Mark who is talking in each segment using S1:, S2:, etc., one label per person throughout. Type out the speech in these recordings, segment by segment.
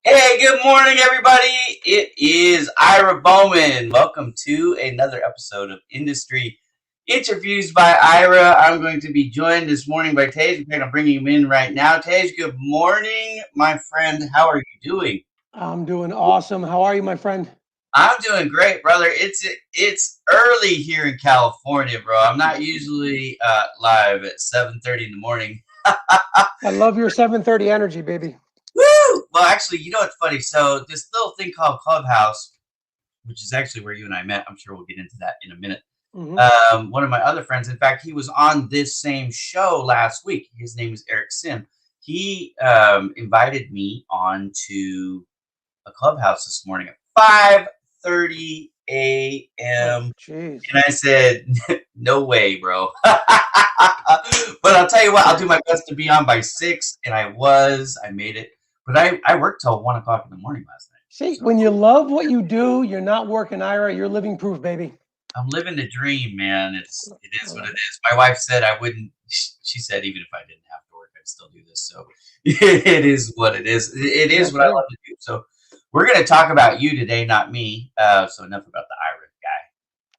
S1: Hey, good morning, everybody. It is Ira Bowman. Welcome to another episode of Industry Interviews by Ira. I'm going to be joined this morning by Tej. We're going to bring him in right now. Tej, good morning, my friend. How are you doing?
S2: I'm doing awesome. How are you, my friend?
S1: I'm doing great, brother. It's early here in California, bro. I'm not usually live at 7:30 in the morning.
S2: I love your 7:30 energy, baby.
S1: Woo! Well, actually, you know what's funny? So this little thing called Clubhouse, which is actually where you and I met. I'm sure we'll get into that in a minute.
S2: Mm-hmm.
S1: One of my other friends, in fact, he was on this same show last week. His name is Eric Sim. He invited me onto a Clubhouse this morning at 5:30 a.m.
S2: Jeez.
S1: And I said, no way, bro. But I'll tell you what, I'll do my best to be on by 6, and I made it. But I worked till 1 o'clock in the morning last night.
S2: See, when you love what you do, you're not working, Ira. You're living proof, baby.
S1: I'm living the dream, man. It is what it is. My wife said I wouldn't. She said even if I didn't have to work, I'd still do this. So it is what it is. It is what I love to do. So we're going to talk about you today, not me. So enough about the Ira guy.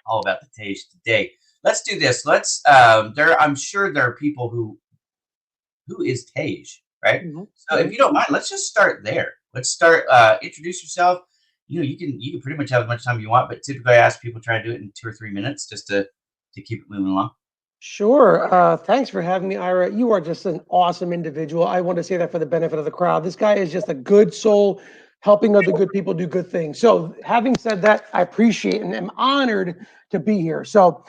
S1: All about the Tej today. Let's do this. Let's. I'm sure there are people who is Tej, right?
S2: Mm-hmm.
S1: So if you don't mind, let's just start there. Let's start. Introduce yourself. You can pretty much have as much time you want, but typically I ask people try to do it in 2 or 3 minutes just to keep it moving along.
S2: Sure. Thanks for having me, Ira. You are just an awesome individual. I want to say that for the benefit of the crowd. This guy is just a good soul, helping other good people do good things. So having said that, I appreciate and am honored to be here. So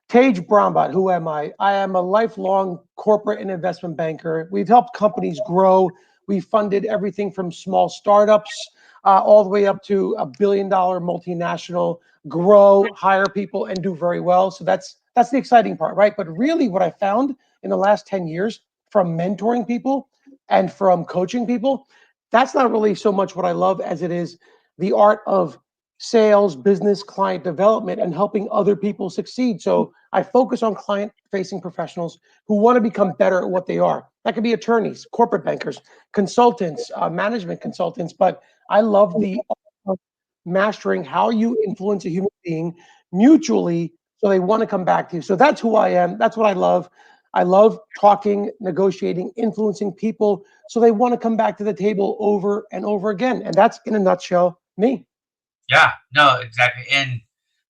S2: Tej Brahmbhatt, who am I? I am a lifelong corporate and investment banker. We've helped companies grow. We funded everything from small startups all the way up to $1 billion multinational, grow, hire people, and do very well. So that's the exciting part, right? But really what I found in the last 10 years from mentoring people and from coaching people, that's not really so much what I love as it is the art of sales, business, client development, and helping other people succeed. So I focus on client-facing professionals who want to become better at what they are. That could be attorneys, corporate bankers, consultants, management consultants, but I love the art of mastering how you influence a human being mutually so they want to come back to you. So that's who I am. That's what I love. I love talking, negotiating, influencing people so they want to come back to the table over and over again. And that's, in a nutshell, me.
S1: Yeah, no, exactly. And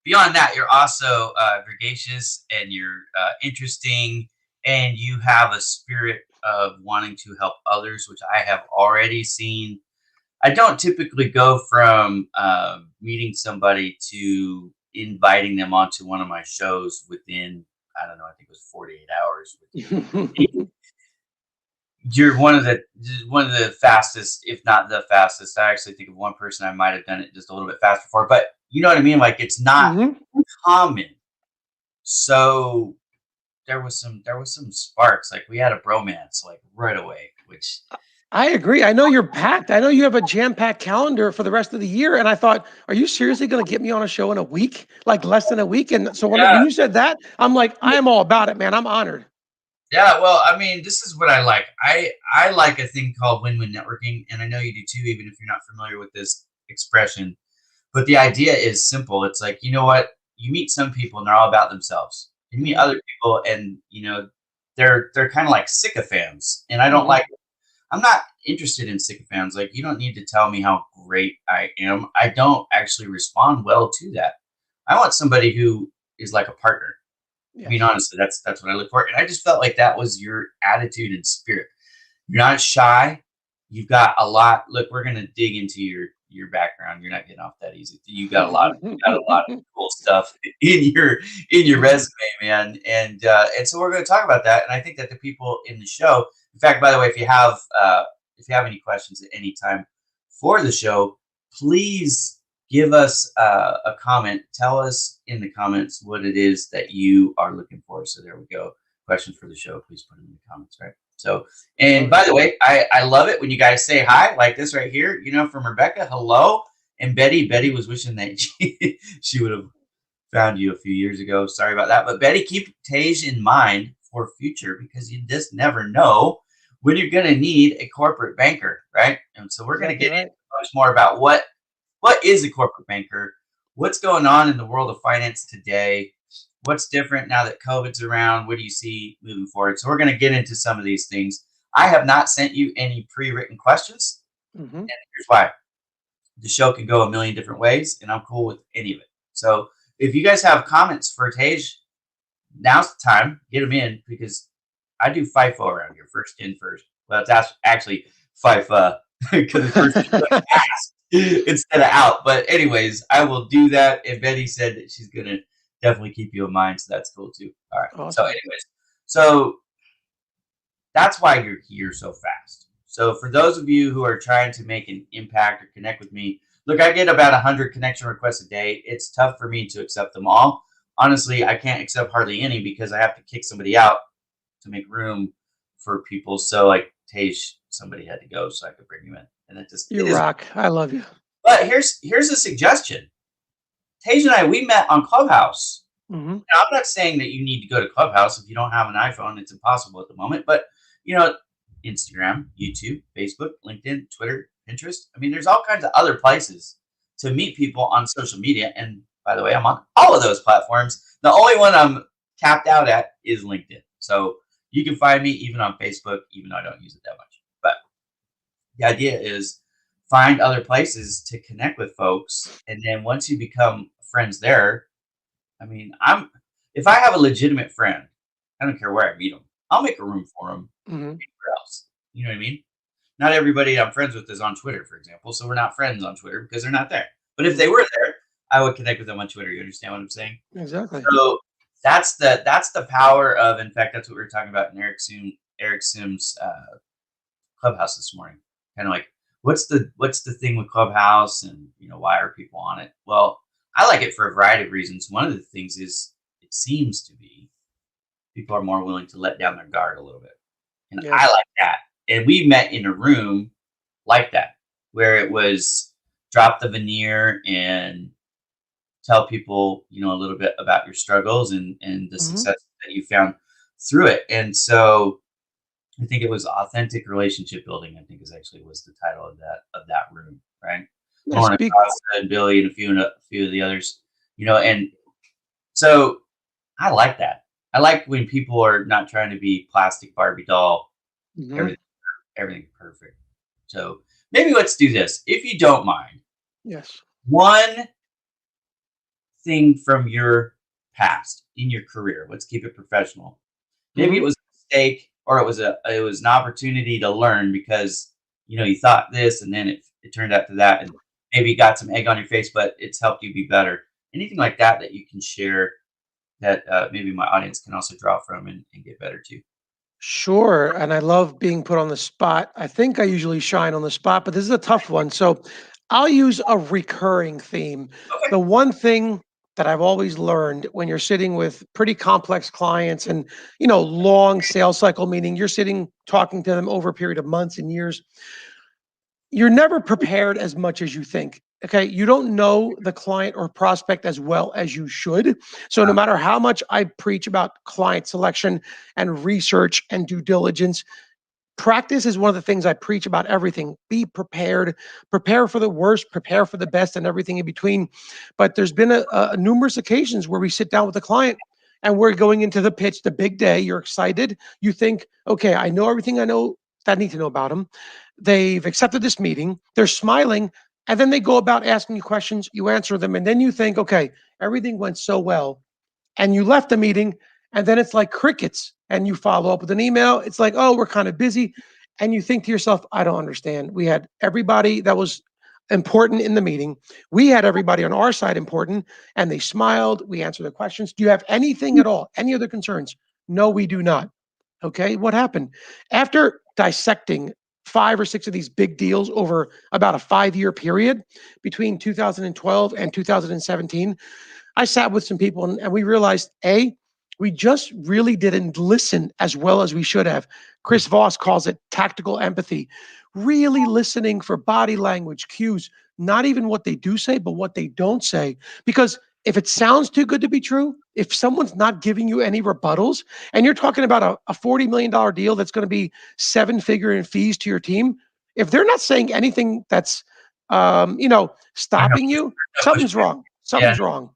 S1: beyond that, you're also gregarious and you're interesting, and you have a spirit of wanting to help others, which I have already seen. I don't typically go from meeting somebody to inviting them onto one of my shows within, I don't know, I think it was 48 hours. You're one of the fastest, if not the fastest. I actually think of one person I might have done it just a little bit faster for, but you know what I mean? Like, it's not common. So there was some sparks. Like, we had a bromance like right away, which
S2: I agree. I know you're packed. I know you have a jam-packed calendar for the rest of the year. And I thought, are you seriously going to get me on a show in a week? Like less than a week? And so when
S1: Yeah.
S2: you said that, I'm like, I am all about it, man. I'm honored.
S1: Yeah, well, I mean, this is what I like. I like a thing called win-win networking, and I know you do too, even if you're not familiar with this expression. But the idea is simple. It's like, you know what? You meet some people and they're all about themselves. You meet
S2: Hmm.
S1: other people and they're kind of like sycophants. And I don't
S2: Hmm.
S1: like I'm not interested in sycophants. Like you don't need to tell me how great I am. I don't actually respond well to that. I want somebody who is like a partner. Being
S2: Yes.
S1: honest, that's what I look for. And I just felt like that was your attitude and spirit. You're not shy. You've got a lot. Look, we're gonna dig into your background. You're not getting off that easy. You got a lot of cool stuff in your resume, man. And so we're gonna talk about that. And I think that the people in the show, in fact, by the way, if you have any questions at any time for the show, please give us a comment. Tell us in the comments what it is that you are looking for. So there we go. Questions for the show, please put them in the comments, right? So, and
S2: Love it.
S1: by the way, I love it when you guys say hi like this right here, from Rebecca, hello. And Betty was wishing that she would have found you a few years ago. Sorry about that. But Betty, keep Tej in mind for future because you just never know when you're going to need a corporate banker, right? And so we're going to
S2: Exactly
S1: get
S2: right.
S1: into much more about what is a corporate banker, what's going on in the world of finance today, what's different now that COVID's around, what do you see moving forward? So we're going to get into some of these things. I have not sent you any pre-written questions,
S2: Hmm.
S1: and here's why. The show can go a million different ways, and I'm cool with any of it. So if you guys have comments for Tej, now's the time. Get them in because I do FIFO around here, first in, first. Well, that's actually FIFA because it's first in, but asked instead of out. But anyways, I will do that. And Betty said that she's gonna definitely keep you in mind, so that's cool too. All right. So,
S2: Awesome.
S1: anyways, so that's why you're here so fast. So for those of you who are trying to make an impact or connect with me, look, I get about 100 connection requests a day. It's tough for me to accept them all. Honestly, I can't accept hardly any because I have to kick somebody out to make room for people. So like Tej, somebody had to go so I could bring you in. And
S2: You
S1: it is.
S2: rock. I love you.
S1: But here's a suggestion. Tej and I, we met on Clubhouse.
S2: Hmm.
S1: Now, I'm not saying that you need to go to Clubhouse if you don't have an iPhone. It's impossible at the moment. But you know, Instagram, YouTube, Facebook, LinkedIn, Twitter, Pinterest. I mean, there's all kinds of other places to meet people on social media. And by the way, I'm on all of those platforms. The only one I'm capped out at is LinkedIn. So you can find me even on Facebook, even though I don't use it that much. But the idea is find other places to connect with folks. And then once you become friends there, I mean, if I have a legitimate friend, I don't care where I meet them. I'll make a room for them
S2: Hmm.
S1: anywhere else. You know what I mean? Not everybody I'm friends with is on Twitter, for example. So we're not friends on Twitter because they're not there. But if they were there, I would connect with them on Twitter. You understand what I'm saying?
S2: Exactly.
S1: So that's the power of. In fact, that's what we were talking about in Eric Sims Clubhouse this morning. Kind of like what's the thing with Clubhouse, and why are people on it? Well, I like it for a variety of reasons. One of the things is it seems to be people are more willing to let down their guard a little bit, and I
S2: Yes.
S1: like that. And we met in a room like that, where it was drop the veneer and tell people a little bit about your struggles and the
S2: Hmm.
S1: success that you found through it. And so I think it was authentic relationship building. I think is actually was the title of that room, right?
S2: Yeah.
S1: Lauren
S2: Speak.
S1: Acosta and Billy and a few of the others, and so I like that. I like when people are not trying to be plastic Barbie doll,
S2: Hmm.
S1: everything everything perfect. So maybe let's do this, if you don't mind.
S2: Yes.
S1: One thing from your past in your career. Let's keep it professional. Maybe it
S2: Hmm.
S1: was a mistake or it was an opportunity to learn because you thought this and then it turned out to that, and maybe you got some egg on your face, but it's helped you be better. Anything like that that you can share that maybe my audience can also draw from and get better too.
S2: Sure. And I love being put on the spot. I think I usually shine on the spot, but this is a tough one. So I'll use a recurring theme.
S1: Okay.
S2: The one thing that I've always learned when you're sitting with pretty complex clients and, long sales cycle, meaning you're sitting talking to them over a period of months and years, you're never prepared as much as you think. Okay. You don't know the client or prospect as well as you should. So, no matter how much I preach about client selection and research and due diligence, practice is one of the things I preach about everything. Be prepared, prepare for the worst, prepare for the best, and everything in between. But there's been a numerous occasions where we sit down with the client and we're going into the pitch, the big day. You're excited. You think, okay, I know everything I know that I need to know about them. They've accepted this meeting. They're smiling. And then they go about asking you questions. You answer them. And then you think, okay, everything went so well, and you left the meeting, and then it's like crickets, and you follow up with an email. It's like, oh, we're kind of busy. And you think to yourself, I don't understand. We had everybody that was important in the meeting. We had everybody on our side important, and they smiled. We answered their questions. Do you have anything at all? Any other concerns? No, we do not. Okay, what happened? After dissecting 5 or 6 of these big deals over about a 5-year period between 2012 and 2017, I sat with some people and we realized, we just really didn't listen as well as we should have. Chris Voss calls it tactical empathy, really listening for body language cues, not even what they do say, but what they don't say. Because if it sounds too good to be true, if someone's not giving you any rebuttals, and you're talking about a $40 million deal that's going to be 7-figure in fees to your team, if they're not saying anything that's,
S1: I know.
S2: stopping you, something's wrong.
S1: Yeah.
S2: Something's wrong.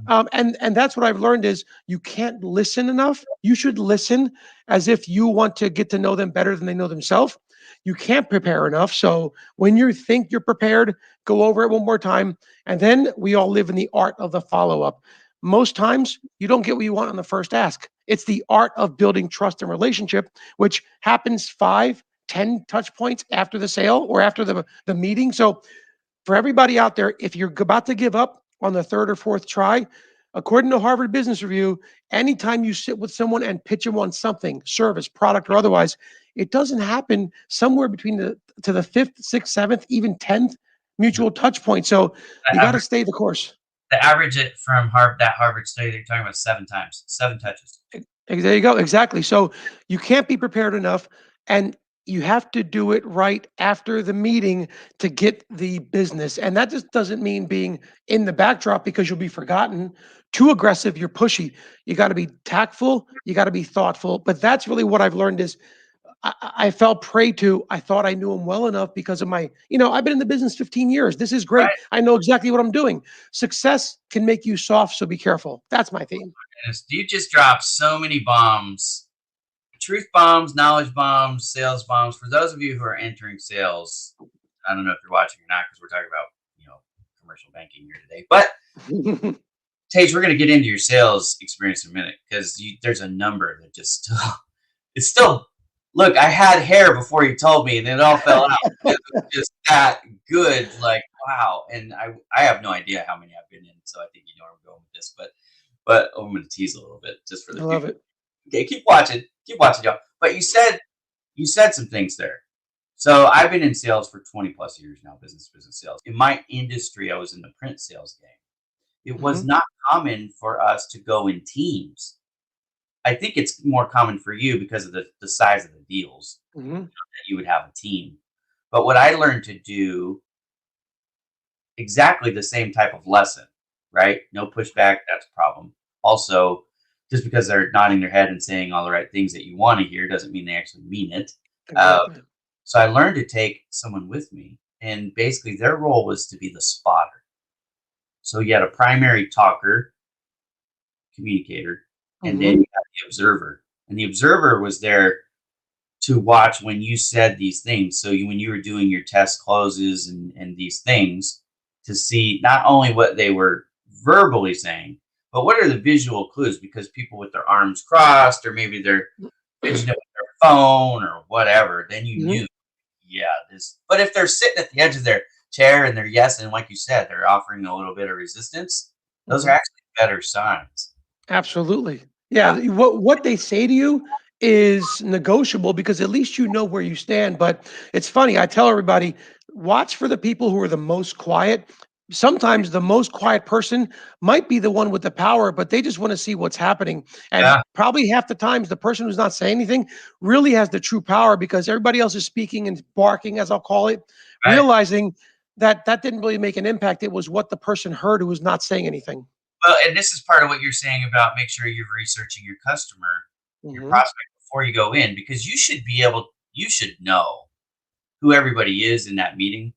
S2: And that's what I've learned is you can't listen enough. You should listen as if you want to get to know them better than they know themselves. You can't prepare enough. So when you think you're prepared, go over it one more time. And then we all live in the art of the follow-up. Most times you don't get what you want on the first ask. It's the art of building trust and relationship, which happens 5, 10 touch points after the sale or after the meeting. So for everybody out there, if you're about to give up on the third or fourth try, according to Harvard Business Review, anytime you sit with someone and pitch them on something, service, product, or otherwise, it doesn't happen somewhere between the fifth, sixth, seventh, even 10th mutual touch point. So
S1: The
S2: you got to
S1: average,
S2: stay the course.
S1: the average it from that Harvard study they're talking about 7 times, 7 touches.
S2: There you go. Exactly. So you can't be prepared enough, and you have to do it right after the meeting to get the business. And that just doesn't mean being in the backdrop because you'll be forgotten. Too aggressive, you're pushy. You got to be tactful. You got to be thoughtful. But that's really what I've learned is I fell prey to. I thought I knew him well enough because of I've been in the business 15 years. This is great.
S1: Right.
S2: I know exactly what I'm doing. Success can make you soft, so be careful. That's my theme.
S1: You just dropped so many bombs, truth bombs, knowledge bombs, sales bombs. For those of you who are entering sales, I don't know if you're watching or not because we're talking about commercial banking here today. But Tage, we're going to get into your sales experience in a minute because there's a number that just it's still. Look, I had hair before you told me, and it all fell out. It was just that good, like wow. And I have no idea how many I've been in, so I think you know where I'm going with this. But I'm going to tease a little bit just for the
S2: I love
S1: future.
S2: it.
S1: Okay, keep watching, y'all. But you said some things there. So I've been in sales for 20 plus years now, business sales. In my industry, I was in the print sales game. It was not common for us to go in teams. I think it's more common for you because of the size of the deals that you would have a team. But what I learned to do exactly the same type of lesson, right? No pushback, that's a problem. Also, just because they're nodding their head and saying all the right things that you want to hear doesn't mean they actually mean it.
S2: Exactly.
S1: So I learned to take someone with me, and basically their role was to be the spotter. So you had a primary talker, communicator, and then you had the observer. And the observer was there to watch when you said these things. So when you were doing your test closes and these things, to see not only what they were verbally saying, but what are the visual clues? Because people with their arms crossed, or maybe they're fidgeting with their phone or whatever, then you knew, yeah, this. But if they're sitting at the edge of their chair and they're yes, and like you said, they're offering a little bit of resistance, those are actually better signs.
S2: Absolutely. Yeah. What they say to you is negotiable because at least you know where you stand. But it's funny. I tell everybody, watch for the people who are the most quiet. sometimes the most quiet person might be the one with the power, but they just want to see what's happening. And
S1: Yeah,
S2: probably half the times, the person who's not saying anything really has the true power because everybody else is speaking and barking, as I'll call it,
S1: right.
S2: realizing that that didn't really make an impact. It was what the person heard who was not saying anything.
S1: Well, and this is part of what you're saying about make sure you're researching your customer, your
S2: Hmm.
S1: prospect before you go in, because you should know who everybody is in that meeting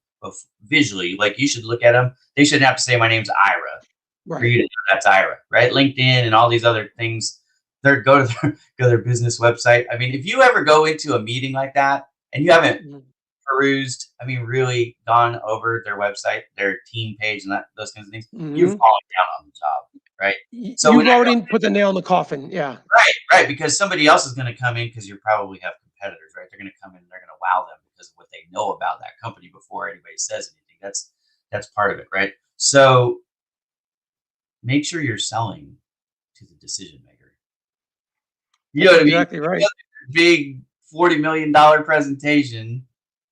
S1: visually. Like you should look at them. They shouldn't have to say, "My name's Ira," for
S2: Right.
S1: you to know that's Ira, right? LinkedIn and all these other things. They're go to their go to their business website. I mean, if you ever go into a meeting like that and you haven't
S2: Mhm.
S1: perused, I mean, really gone over their website, their team page, and those kinds of things, you're
S2: Mhm.
S1: falling down on the job, right? So when
S2: You've
S1: I
S2: already put the nail in the coffin. Yeah.
S1: right, right, because somebody else is going to come in because you probably have competitors, right? They're going to come in and they're going to wow them because of what they know about that company before anybody says anything. That's part of it, right? So make sure you're selling to the decision maker. You know
S2: That's
S1: what I mean?
S2: exactly right.
S1: Big $40 million presentation,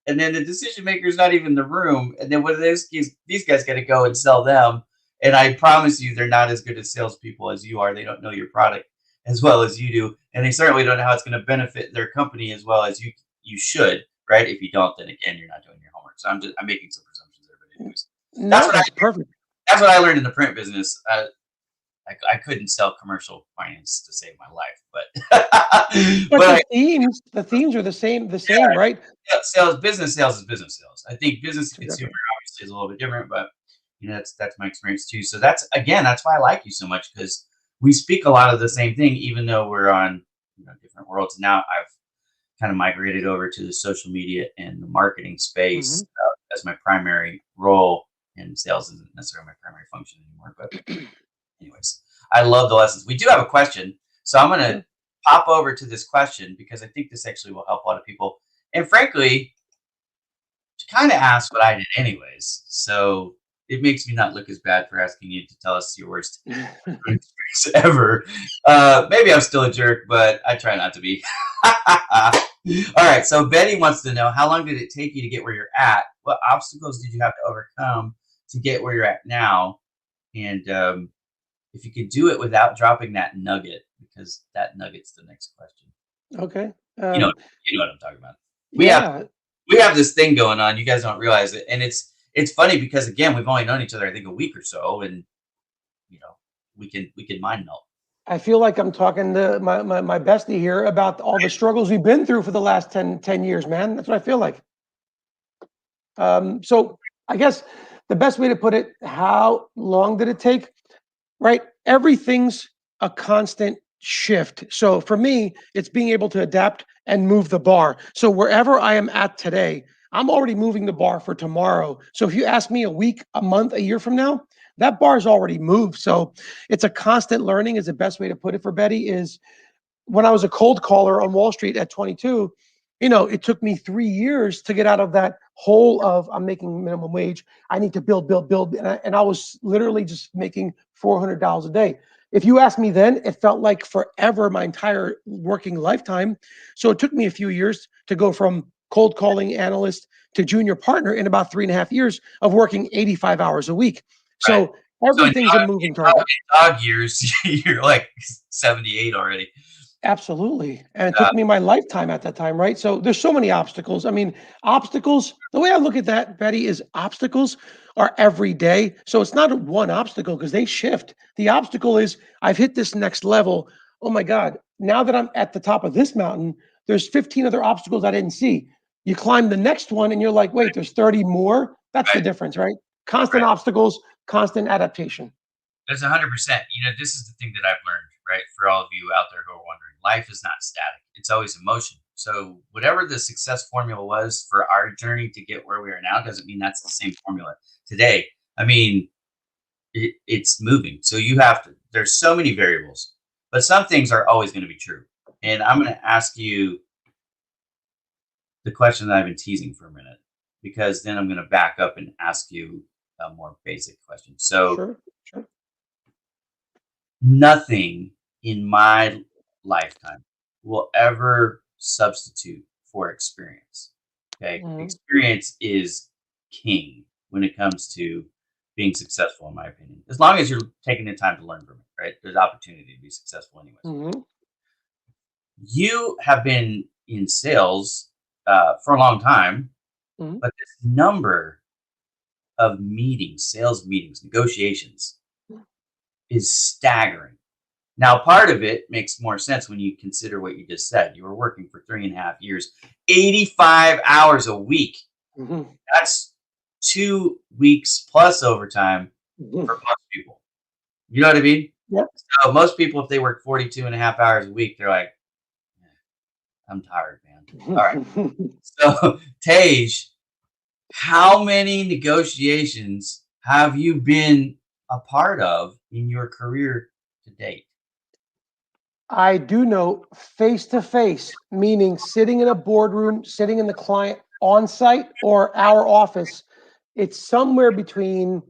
S1: and then the decision maker is not even in the room. And then what these guys got to go and sell them. And I promise you, they're not as good as salespeople as you are. They don't know your product as well as you do, and they certainly don't know how it's going to benefit their company as well as you should. Right? If you don't, then again, you're not doing your homework. So I'm making some presumptions there, but anyways, that's
S2: No,
S1: what I
S2: that's perfect.
S1: that's what I learned in the print business. I couldn't sell commercial finance to save my life, but
S2: But
S1: but
S2: the themes are the same, right?
S1: sales is business sales. I think business to
S2: That's
S1: consumer
S2: exactly right.
S1: obviously is a little bit different, but that's my experience too. So that's again, that's why I like you so much because we speak a lot of the same thing, even though we're on different worlds. Now I've kind of migrated over to the social media and the marketing
S2: Mhm.
S1: space as my primary role, and sales isn't necessarily my primary function anymore. But anyways, I love the lessons. We do have a question, so I'm going to
S2: Sure.
S1: pop over to this question because I think this actually will help a lot of people. And frankly, to kind of ask what I did anyways. So it makes me not look as bad for asking you to tell us your worst experience ever. Maybe I'm still a jerk, but I try not to be. All right. So Betty wants to know how long did it take you to get where you're at? What obstacles did you have to overcome to get where you're at now? And if you could do it without dropping that nugget, because that nugget's the next question.
S2: Okay.
S1: You know, you know what I'm talking about. We have
S2: Yeah,
S1: we have this thing going on. You guys don't realize it, and it's funny because again, we've only known each other I think a week or so, and you know we can mind melt.
S2: I feel like I'm talking to my bestie here about all the struggles we've been through for the last ten years, man. That's what I feel like. So I guess the best way to put it, how long did it take? Right? Everything's a constant shift. So for me, it's being able to adapt and move the bar. So wherever I am at today, I'm already moving the bar for tomorrow. So if you ask me a week, a month, a year from now, that bar is already moved. So it's a constant learning is the best way to put it for Betty is when I was a cold caller on Wall Street at 22, it took me 3 years to get out of that hole of I'm making minimum wage. I need to build, build, build. And I was literally just making $400 a day. If you ask me then, it felt like forever, my entire working lifetime. So it took me a few years to go from cold calling analyst to junior partner in about 3.5 years of working 85 hours a week.
S1: Right.
S2: So
S1: So
S2: everything's a moving target.
S1: in dog years, you're like 78 already.
S2: Absolutely. And it
S1: Uh,
S2: took me my lifetime at that time, right? So there's so many obstacles. I mean, obstacles, the way I look at that, Betty, is obstacles are every day. So it's not one obstacle because they shift. The obstacle is I've hit this next level. Oh my God. Now that I'm at the top of this mountain, there's 15 other obstacles I didn't see. You climb the next one and you're like, wait, there's 30 more. That's the
S1: right,
S2: difference, right? Constant
S1: right.
S2: obstacles, constant adaptation.
S1: That's 100%. This is the thing that I've learned, right? For all of you out there who are wondering, life is not static. It's always in motion. So whatever the success formula was for our journey to get where we are now doesn't mean that's the same formula today. I mean, it's moving. So you have to, there's so many variables, but some things are always going to be true. And I'm going to ask you the question that I've been teasing for a minute, because then I'm going to back up and ask you a more basic question. So
S2: Sure, sure.
S1: nothing in my lifetime will ever substitute for experience. Okay.
S2: Mhm.
S1: Experience is king when it comes to being successful, in my opinion. As long as you're taking the time to learn from it, right? There's opportunity to be successful, anyways.
S2: Hmm.
S1: You have been in sales for a long time,
S2: Hmm.
S1: but this number of meetings, sales meetings, negotiations is staggering. Now, part of it makes more sense when you consider what you just said. You were working for 3.5 years, 85 hours a week.
S2: Hmm.
S1: That's 2 weeks plus overtime
S2: Hmm.
S1: for most people. You know what I mean?
S2: Yep.
S1: So most people, if they work 42 and a half hours a week, they're like, "Eh, I'm tired, man. All right. So, Tej, how many negotiations have you been a part of in your career to date?
S2: I do know face to face, meaning sitting in a boardroom, sitting in the client on site or our office. It's somewhere between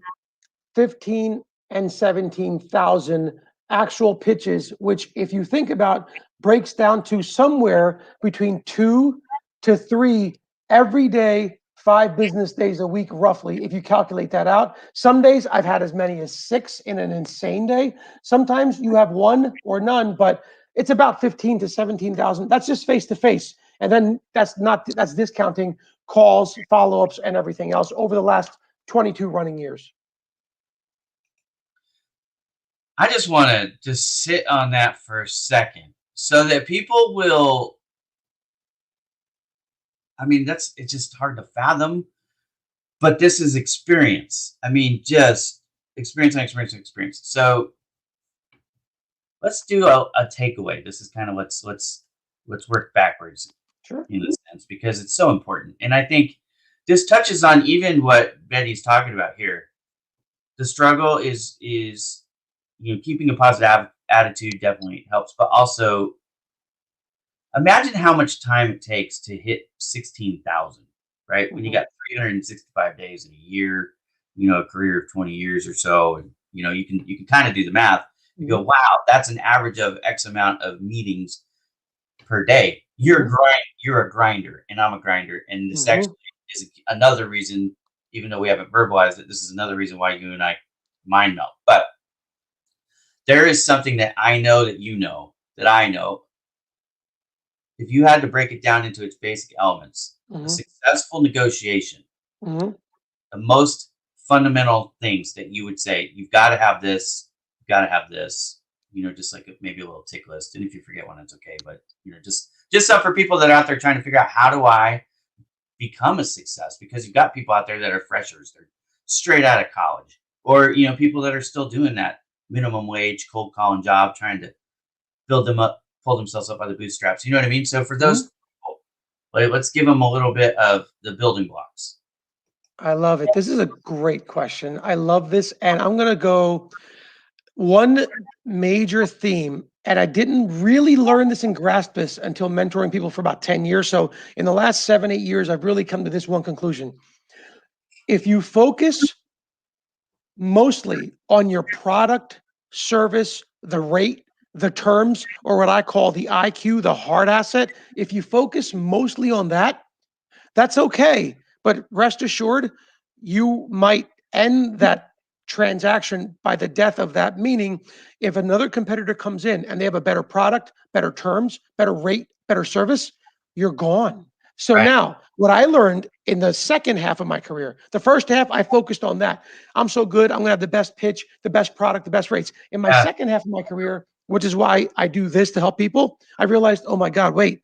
S2: 15 and 17,000 actual pitches, which, if you think about, breaks down to somewhere between 2 to 3 every day, 5 business days a week, roughly, if you calculate that out. Some days I've had as many as 6 in an insane day. Sometimes you have one or none, but it's about 15 to 17,000. That's just face to face. And then that's discounting calls, follow-ups, and everything else over the last 22 running years.
S1: I just want to just sit on that for a second so that people will. I mean, it's just hard to fathom, but this is experience. I mean, just experience and experience and experience. So let's do a takeaway. This is kind of let's work backwards
S2: Sure.
S1: in this sense because it's so important. And I think this touches on even what Betty's talking about here. The struggle is keeping a positive attitude definitely helps, but also imagine how much time it takes to hit 16,000, right? When you
S2: Mhm.
S1: got 365 days in a year, a career of 20 years or so, and you can kind of do the math. You go,
S2: Mhm.
S1: wow, that's an average of X amount of meetings per day.
S2: Mhm.
S1: You're a grinder, and I'm a grinder, and this
S2: Mhm.
S1: actually is another reason. Even though we haven't verbalized it, this is another reason why you and I mind melt. But there is something that I know that you know that I know. If you had to break it down into its basic elements, a
S2: Mhm.
S1: successful negotiation,
S2: Mhm.
S1: the most fundamental things that you would say, you've got to have this, you've got to have this, just like maybe a little tick list. And if you forget one, it's okay. But just stuff for people that are out there trying to figure out how do I become a success, because you've got people out there that are freshers, they're straight out of college, or people that are still doing that minimum wage cold calling job, trying to build them up, pull themselves up by the bootstraps. You know what I mean? So for those
S2: Mhm.
S1: people, let's give them a little bit of the building blocks.
S2: I love it. This is a great question. I love this. And I'm going to go one major theme. And I didn't really learn this and grasp this until mentoring people for about 10 years. So in the last 7, 8 years, I've really come to this one conclusion. If you focus mostly on your product, service, the rate, the terms, or what I call the IQ, the hard asset, if you focus mostly on that, that's okay. But rest assured, you might end that transaction by the death of that. Meaning, if another competitor comes in and they have a better product, better terms, better rate, better service, you're gone. So
S1: Right.
S2: now, what I learned in the second half of my career, the first half, I focused on that. I'm so good. I'm going to have the best pitch, the best product, the best rates. In my
S1: Yeah.
S2: second half of my career, which is why I do this to help people, I realized, oh my God, wait,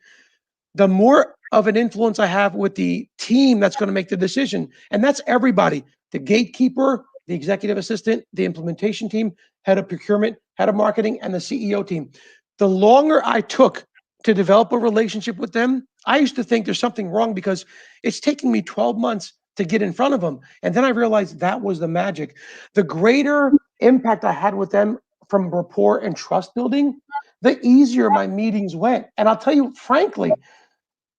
S2: the more of an influence I have with the team that's going to make the decision. And that's everybody, the gatekeeper, the executive assistant, the implementation team, head of procurement, head of marketing, and the CEO team. The longer I took to develop a relationship with them, I used to think there's something wrong because it's taking me 12 months to get in front of them. And then I realized that was the magic. The greater impact I had with them from rapport and trust building, the easier my meetings went. And I'll tell you, frankly,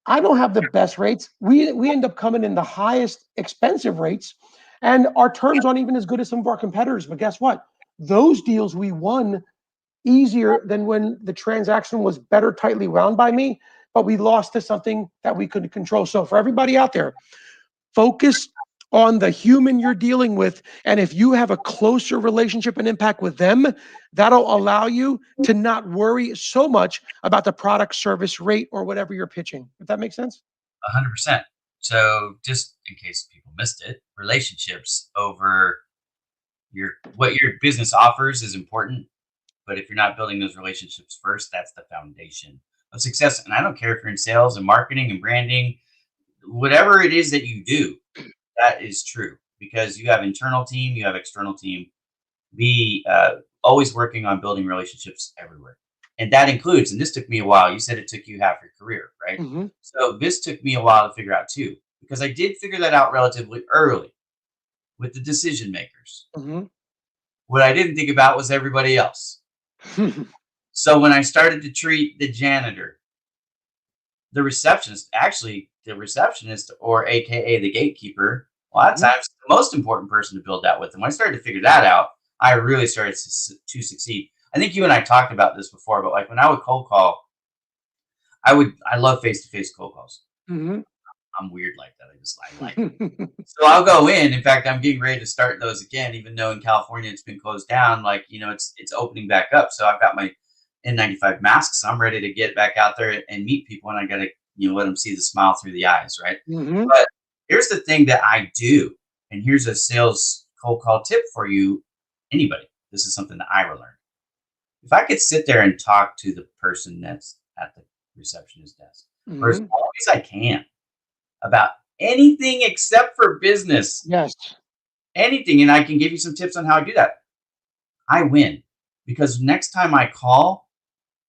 S2: I don't have the best rates. We end up coming in the highest expensive rates, and our terms aren't even as good as some of our competitors. But guess what? Those deals we won easier than when the transaction was better tightly wound by me, but we lost to something that we couldn't control. So for everybody out there, focus on the human you're dealing with. And if you have a closer relationship and impact with them, that'll allow you to not worry so much about the product, service, rate, or whatever you're pitching. If that makes sense.
S1: 100%. So just in case people missed it, relationships over what your business offers is important, but if you're not building those relationships first, that's the foundation of success. And I don't care if you're in sales and marketing and branding, whatever it is that you do, that is true because you have internal team, you have external team. Be always working on building relationships everywhere. And that includes, and this took me a while. You said it took you half your career, right?
S2: Hmm.
S1: So this took me a while to figure out too, because I did figure that out relatively early with the decision makers.
S2: Hmm.
S1: What I didn't think about was everybody else. So when I started to treat the janitor, the receptionist, or AKA the gatekeeper, a lot of
S2: Hmm.
S1: times the most important person to build that with. And when I started to figure that out, I really started to succeed. I think you and I talked about this before, but like when I would cold call, I love face to face cold calls.
S2: Hmm.
S1: I'm weird like that. I like it. So I'll go in. In fact, I'm getting ready to start those again, even though in California it's been closed down. Like, it's opening back up. So I've got my N95 masks. I'm ready to get back out there and meet people, and I gotta, let them see the smile through the eyes, right?
S2: Hmm.
S1: But here's the thing that I do, and here's a sales cold call tip for you, anybody. This is something that I learned. If I could sit there and talk to the person that's at the receptionist desk for as
S2: Hmm.
S1: long as I can about anything except for business,
S2: Yes.
S1: anything, and I can give you some tips on how I do that, I win. Because next time I call,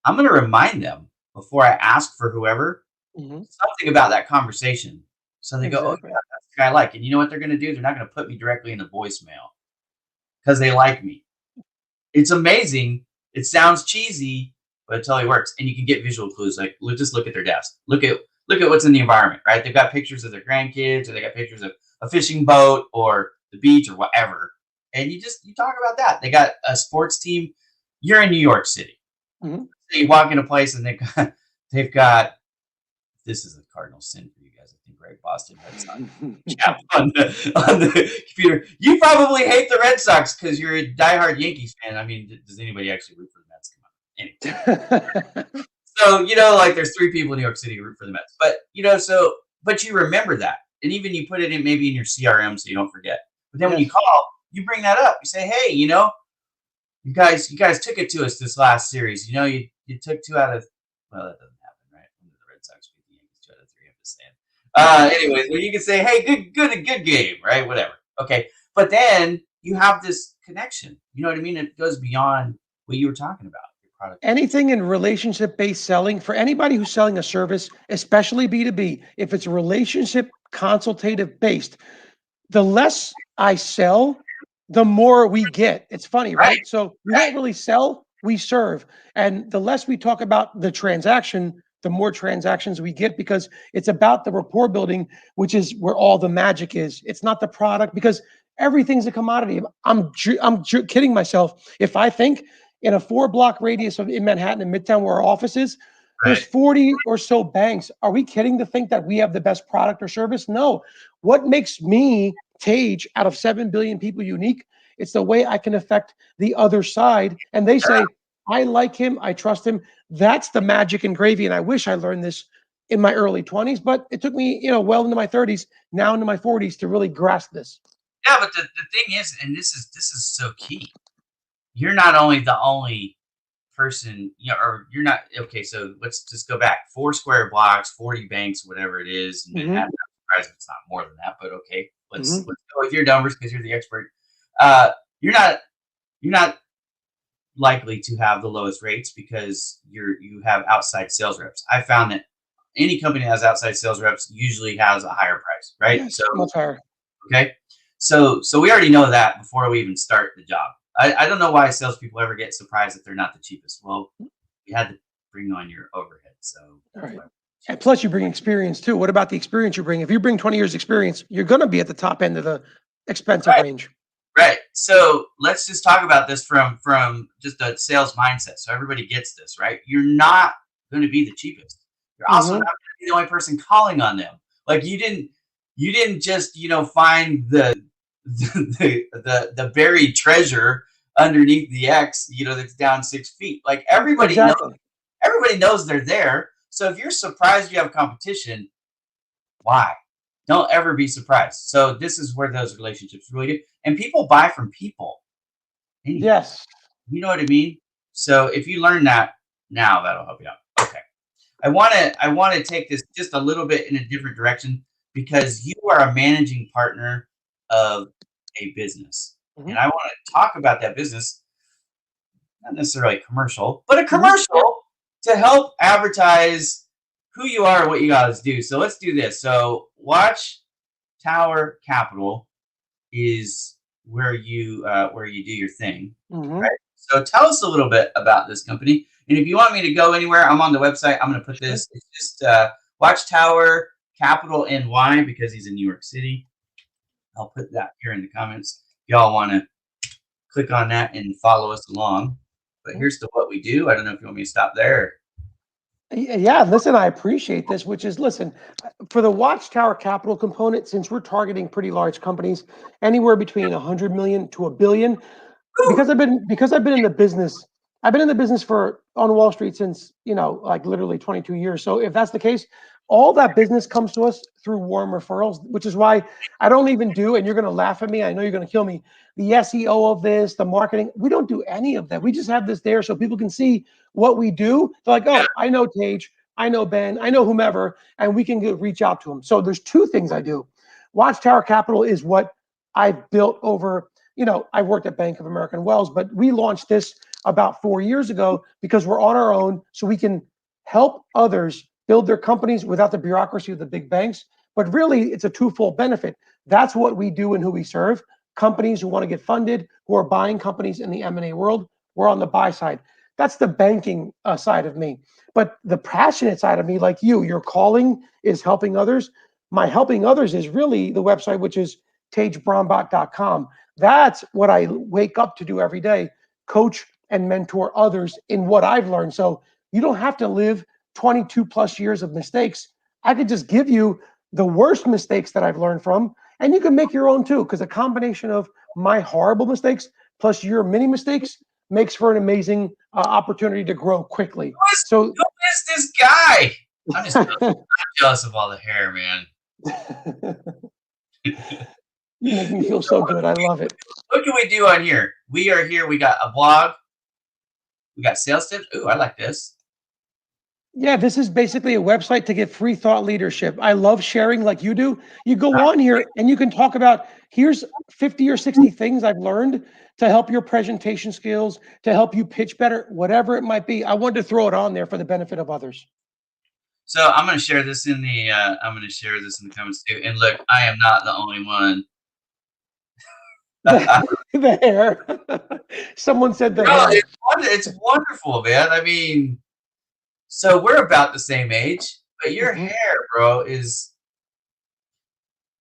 S1: I'm going to remind them before I ask for whoever
S2: Hmm.
S1: something about that conversation. So they go, "Oh,
S2: Exactly.
S1: yeah, that's the guy I like." And you know what they're going to do? They're not going to put me directly in the voicemail because they like me. It's amazing. It sounds cheesy, but it totally works. And you can get visual clues. Like, just look at their desk. Look at what's in the environment, right? They've got pictures of their grandkids, or they got pictures of a fishing boat or the beach or whatever. And you talk about that. They got a sports team. You're in New York City.
S2: Hmm.
S1: So you walk in a place and they've got this is a cardinal sin for you guys, I think, right? Boston Red Sox cap on the computer. You probably hate the Red Sox because you're a diehard Yankees fan. I mean, does anybody actually root for the Mets? Come on. Anyway. So, like there's three people in New York City who root for the Mets. But you remember that. And even you put it in maybe in your CRM so you don't forget. But then when you
S2: Yes.
S1: call, you bring that up. You say, "Hey, you guys took it to us this last series. You took two out of, well, that doesn't happen, right? When the Red Sox beat the Yankees 2 out of 3, I'm just saying. Anyways, well, you can say, "Hey, good game," right? Whatever. Okay. But then you have this connection. You know what I mean? It goes beyond what you were talking about, your product.
S2: Anything in relationship based selling for anybody who's selling a service, especially B2B, if it's relationship consultative based, the less I sell, the more we get. It's funny,
S1: Right,
S2: right? So we don't really sell, we serve. And the less we talk about the transaction, the more transactions we get because it's about the rapport building, which is where all the magic is. It's not the product because everything's a commodity. I'm kidding myself if I think in a 4 block radius of in Manhattan and Midtown where our office is, there's
S1: right.
S2: 40 or so banks. Are we kidding to think that we have the best product or service? No. What makes me, Tej, out of 7 billion people unique? It's the way I can affect the other side. And they say, I like him, I trust him. That's the magic and gravy. And I wish I learned this in my early 20s, but it took me, well into my 30s, now into my 40s to really grasp this.
S1: Yeah, but the thing is, and this is so key. You're not only the only person, or you're not okay. So let's just go back 4 square blocks, 40 banks, whatever it is in
S2: Hmm.
S1: Manhattan. I'm surprised it's not more than that, but okay. Let's
S2: Hmm.
S1: let's go with your numbers because you're the expert. Uh, you're not likely to have the lowest rates because you have outside sales reps. I found that any company that has outside sales reps usually has a higher price, right?
S2: Yes,
S1: So
S2: much higher.
S1: okay, so we already know that before we even start the job. I don't know why salespeople ever get surprised that they're not the cheapest. Well, you had to bring on your overhead, so
S2: All
S1: that's
S2: right.
S1: why.
S2: And plus, you bring experience too. What about the experience you bring? If you bring 20 years experience, you're going to be at the top end of the expensive
S1: Right,
S2: range.
S1: right. So let's just talk about this from just a sales mindset, so everybody gets this right. You're not going to be the cheapest. You're also not
S2: Hmm.
S1: going to be the only person calling on them. Like you You didn't just, find the buried treasure underneath the X, that's down 6 feet. Like
S2: Exactly.
S1: everybody knows they're there. So if you're surprised you have competition, why? Don't ever be surprised. So this is where those relationships really good. And people buy from people anyway.
S2: Yes.
S1: You know what I mean? So if you learn that now, that'll help you out. Okay. I want to take this just a little bit in a different direction because you are a managing partner of a business.
S2: Hmm.
S1: And I want to talk about that business, not necessarily a commercial, but a
S2: Hmm.
S1: commercial to help advertise who you are and what you guys do. So let's do this. So Watchtower Capital is where you do your thing,
S2: Hmm.
S1: right? So tell us a little bit about this company, and if you want me to go anywhere, I'm on the website. I'm going to put
S2: Sure.
S1: this. It's just Watchtower Capital NY because he's in New York City. I'll put that here in the comments. Y'all want to click on that and follow us along. But here's the what we do. I don't know if you want me to stop there.
S2: Yeah, listen, I appreciate this, which is, listen, for the Watchtower Capital component, since we're targeting pretty large companies, anywhere between 100 million to a billion, because I've been in the business. I've been in the business for on Wall Street since, like literally 22 years. So if that's the case, all that business comes to us through warm referrals, which is why I don't even do, and you're going to laugh at me, I know you're going to kill me, the SEO of this, the marketing. We don't do any of that. We just have this there so people can see what we do. They're like,
S1: Yeah.
S2: oh, I know Tej, I know Ben, I know whomever, and we can reach out to them. So there's two things I do. Watchtower Capital is what I've built over, I worked at Bank of America and Wells, but we launched this about 4 years ago because we're on our own so we can help others build their companies without the bureaucracy of the big banks. But really, it's a twofold benefit. That's what we do and who we serve. Companies who want to get funded, who are buying companies in the M&A world, we're on the buy side. That's the banking side of me. But the passionate side of me, like your calling is helping others. My helping others is really the website, which is tejbrahmbhatt.com. That's what I wake up to do every day, coach and mentor others in what I've learned. So you don't have to live 22 plus years of mistakes. I could just give you the worst mistakes that I've learned from, and you can make your own too, because a combination of my horrible mistakes plus your mini mistakes makes for an amazing opportunity to grow quickly.
S1: Who is,
S2: So
S1: who is this guy? I'm just jealous of all the hair, man.
S2: you make me feel so good. I love it.
S1: What can we do on here? We are here. We got a blog. We got sales tips. Ooh, I like this.
S2: Yeah, this is basically a website to get free thought leadership. I love sharing like you do. You go on here and you can talk about here's 50 or 60 things I've learned to help your presentation skills, to help you pitch better, whatever it might be. I wanted to throw it on there for the benefit of others.
S1: So I'm going to share this in the. I'm going to share this in the comments too. And look, I am not the only one.
S2: The hair. Someone said the
S1: No,
S2: hair.
S1: it's wonderful, man. I mean, so we're about the same age, but
S2: Mhm.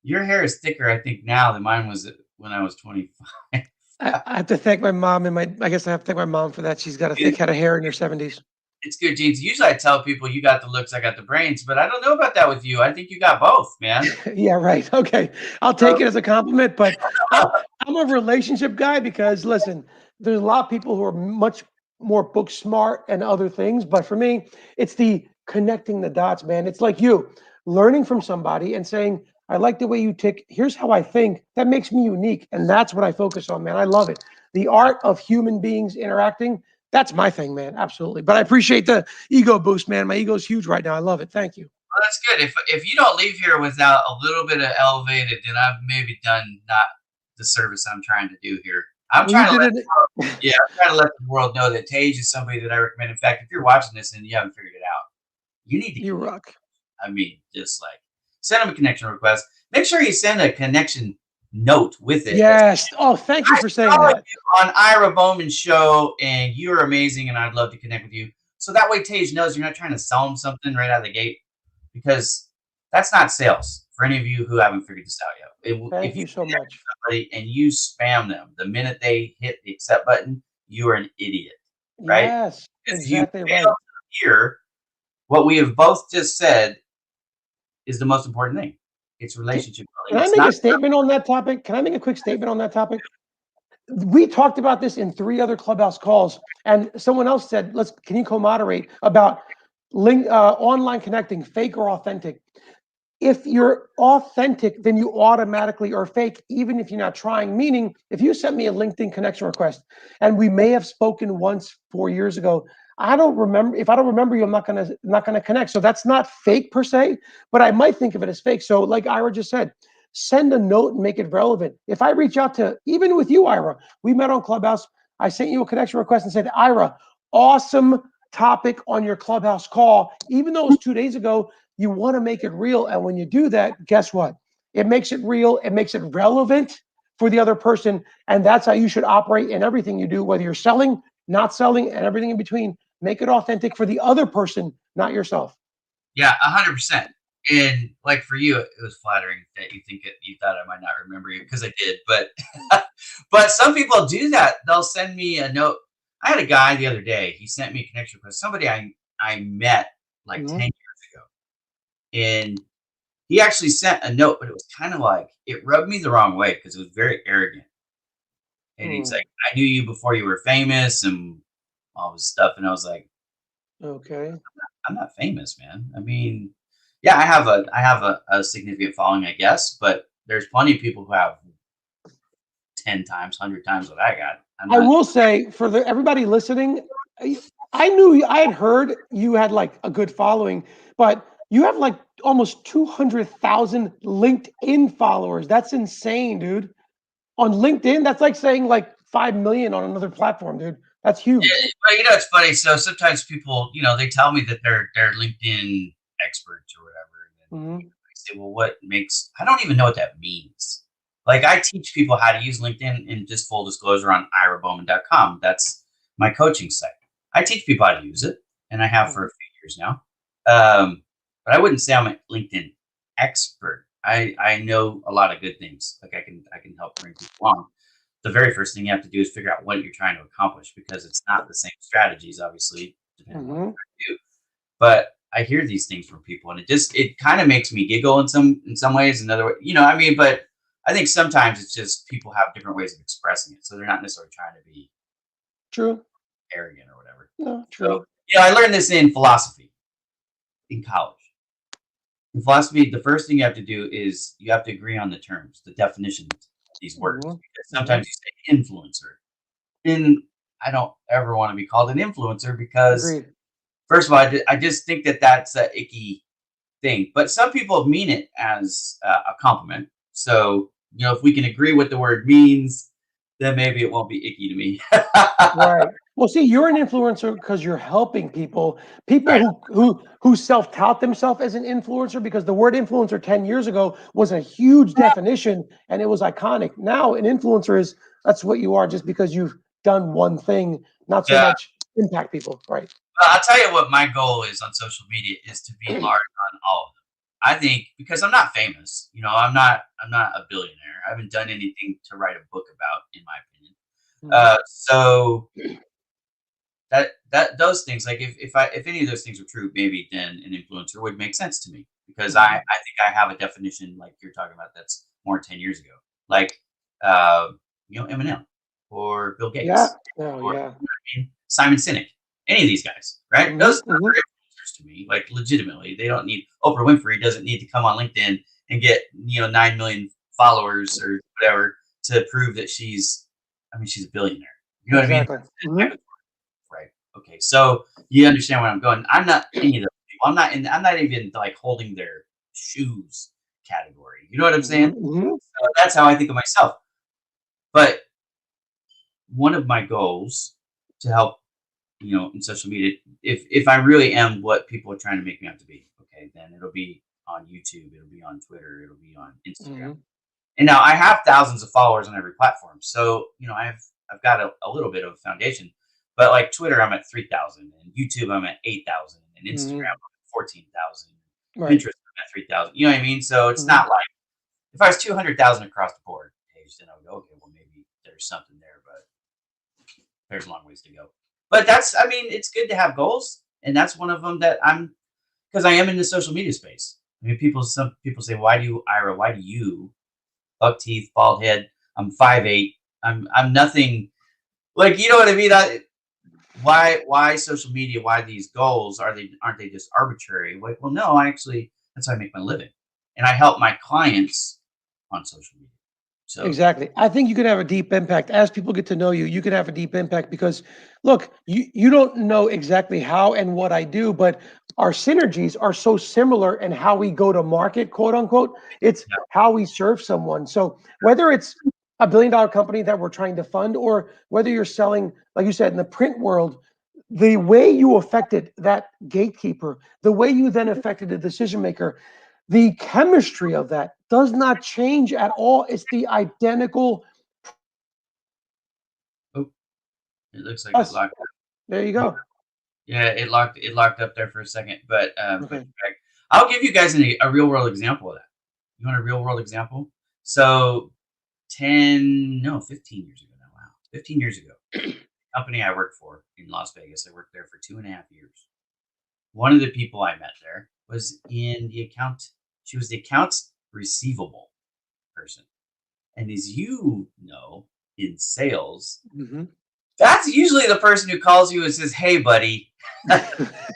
S1: your hair is thicker, I think, now than mine was when I was 25.
S2: I have to thank my mom and I guess I have to thank my mom for that. She's got a thick head of hair in her 70s.
S1: It's good genes. Usually I tell people you got the looks, I got the brains, but I don't know about that with you. I think you got both, man.
S2: Yeah, right. Okay. I'll take
S1: So,
S2: it as a compliment, but I'm I'm a relationship guy because listen, there's a lot of people who are much more book smart and other things, but for me, it's the connecting the dots, man. It's like you learning from somebody and saying, I like the way you tick. Here's how I think. That makes me unique. And that's what I focus on, man. I love it. The
S1: yeah.
S2: art of human beings interacting. That's my thing, man. Absolutely. But I appreciate the ego boost, man. My ego's huge right now. I love it. Thank you.
S1: Well, that's good. If you don't leave here without a little bit of elevated, then I've maybe done not the service I'm trying to do here. I'm
S2: Well, you
S1: trying to
S2: did
S1: let
S2: it.
S1: yeah, I'm trying to let the world know that Tage is somebody that I recommend. In fact, if you're watching this and you haven't figured it out, you need to
S2: You
S1: connect.
S2: rock.
S1: I mean, just like send them a connection request. Make sure you send a connection note with it that
S2: Yes. Oh, thank you
S1: I
S2: for saying
S1: saw
S2: that.
S1: you on Ira Bowman's show and you're amazing and I'd love to connect with you. So that way Tage knows you're not trying to sell him something right out of the gate because that's not sales for any of you who haven't figured this out yet.
S2: Thank
S1: If you
S2: you so
S1: connect
S2: much.
S1: with somebody and you spam them the minute they hit the accept button, you are an idiot, right?
S2: Yes,
S1: Because you
S2: exactly
S1: fail
S2: right.
S1: to hear what we have both just said is the most important thing. It's
S2: Can,
S1: relationship
S2: can
S1: building.
S2: I
S1: It's
S2: make
S1: not
S2: a statement on that topic? Can I make a quick statement on that topic? We talked about this in 3 other Clubhouse calls, and someone else said, "Let's. Can you co-moderate about online connecting, fake or authentic?" If you're authentic, then you automatically are fake, even if you're not trying. Meaning, if you sent me a LinkedIn connection request and we may have spoken once 4 years ago, I don't remember. If I don't remember you, I'm not gonna connect. So that's not fake per se, but I might think of it as fake. So, like Ira just said, send a note and make it relevant. If I reach out to, even with you, Ira, we met on Clubhouse. I sent you a connection request and said, Ira, awesome topic on your Clubhouse call, even though it was 2 days ago. You want to make it real. And when you do that, guess what? It makes it real. It makes it relevant for the other person. And that's how you should operate in everything you do, whether you're selling, not selling, and everything in between. Make it authentic for the other person, not yourself.
S1: Yeah, 100%. And like for you, it was flattering that you thought I might not remember you because I did. But but some people do that. They'll send me a note. I had a guy the other day. He sent me a connection request. Somebody I met like
S2: Mm-hmm.
S1: 10 years ago, and he actually sent a note, but it was kind of like it rubbed me the wrong way because it was very arrogant. And he's
S2: Mm,
S1: like, "I knew you before you were famous," and all this stuff. And I was like,
S2: okay.
S1: I'm not famous, man. I mean, yeah, I have a significant following, I guess, but there's plenty of people who have 10 times, 100 times what I got. I'm
S2: I
S1: not.
S2: will say for everybody listening, I knew I had heard you had like a good following, but you have like almost 200,000 LinkedIn followers. That's insane, dude. On LinkedIn, that's like saying like 5 million on another platform, dude. That's huge.
S1: But it's funny. So sometimes people, they tell me that they're LinkedIn experts or whatever, and then
S2: Hmm.
S1: I say, well, what makes? I don't even know what that means. Like I teach people how to use LinkedIn, and just full disclosure on irabowman.com. That's my coaching site. I teach people how to use it, and I have for a few years now. But I wouldn't say I'm a LinkedIn expert. I know a lot of good things. Like I can help bring people along. The very first thing you have to do is figure out what you're trying to accomplish because it's not the same strategies, obviously, depending on what
S2: Hmm.
S1: you're trying to do. But I hear these things from people, and it kind of makes me giggle in some ways. Another way, I mean, but I think sometimes it's just people have different ways of expressing it, so they're not necessarily trying to be
S2: True.
S1: arrogant or whatever.
S2: No,
S1: So
S2: true.
S1: I learned this in philosophy in college. In philosophy, the first thing you have to do is you have to agree on the terms, the definitions of these words,
S2: Hmm.
S1: because
S2: Hmm.
S1: sometimes you say influencer. And I don't ever want to be called an influencer because,
S2: Agreed.
S1: first of all, I just think that that's a icky thing. But some people mean it as a compliment. So, if we can agree what the word means, then maybe it won't be icky to me.
S2: Right. Well, see, you're an influencer because you're helping people. People
S1: Right.
S2: who self-tout themselves as an influencer, because the word influencer 10 years ago was a huge definition and it was iconic. Now, an influencer is that's what you are just because you've done one thing, not so
S1: Yeah.
S2: much impact people. Right.
S1: Well, I'll tell you what my goal is on social media is to be large on all of them. I think because I'm not famous, I'm not a billionaire. I haven't done anything to write a book about, in my opinion.
S2: Mhm.
S1: So that those things, like if any of those things were true, maybe then an influencer would make sense to me because I
S2: Mhm.
S1: I think I have a definition like you're talking about that's more 10 years ago, like uh, Eminem or Bill
S2: Yeah.
S1: Gates
S2: Oh,
S1: or
S2: yeah.
S1: Simon Sinek, any of these guys, right?
S2: Hmm.
S1: Those
S2: Hmm.
S1: are influencers to me, like legitimately. They don't need Oprah Winfrey doesn't need to come on LinkedIn and get 9 million followers or whatever to prove that she's a billionaire. You know what I mean?
S2: Exactly. Hmm.
S1: Right. Okay. So you understand where I'm going. I'm not any of those people. I'm not even like holding their shoes category. You know what I'm saying?
S2: Hmm. Hmm.
S1: So that's how I think of myself. But one of my goals to help, in social media, if I really am what people are trying to make me out to be, okay, then it'll be on YouTube, it'll be on Twitter, it'll be on Instagram.
S2: Hmm.
S1: And now I have thousands of followers on every platform. So, I've got a little bit of a foundation. But like Twitter, I'm at 3,000, and YouTube, I'm at 8,000, and Instagram,
S2: Hmm.
S1: I'm at 14,000,
S2: Right.
S1: Pinterest, I'm at 3,000. You know what I mean? So it's
S2: Hmm.
S1: not like if I was 200,000 across the board page, then I would go, okay, well, maybe there's something there, but there's a long ways to go. But I mean, it's good to have goals. And that's one of them that because I am in the social media space. I mean, some people say, Ira, why do you, buck teeth, bald head, I'm 5'8", I'm nothing, like, you know what I mean? Why social media? Why these goals? Aren't they just arbitrary? Like, well, no, I actually that's how I make my living, and I help my clients on social media. So
S2: Exactly. I think you can have a deep impact as people get to know you. You can have a deep impact because, look, you don't know exactly how and what I do, but our synergies are so similar in how we go to market, quote unquote. It's
S1: yeah,
S2: how we serve someone. So whether it's a $1 billion company that we're trying to fund, or whether you're selling, like you said, in the print world, the way you affected that gatekeeper, the way you then affected the decision maker, the chemistry of that does not change at all. It's the identical
S1: oh, it looks like it
S2: us.
S1: locked.
S2: There you
S1: Yeah,
S2: go.
S1: yeah, it locked up there for a second, but
S2: Okay.
S1: I'll give you guys a real world example of that. You want a real world example? So 15 years ago now. Wow, 15 years ago, company I worked for in Las Vegas. I worked there for 2.5 years. One of the people I met there was in the account. She was the accounts receivable person. And as you know, in sales,
S2: Hmm.
S1: that's usually the person who calls you and says, "Hey, buddy,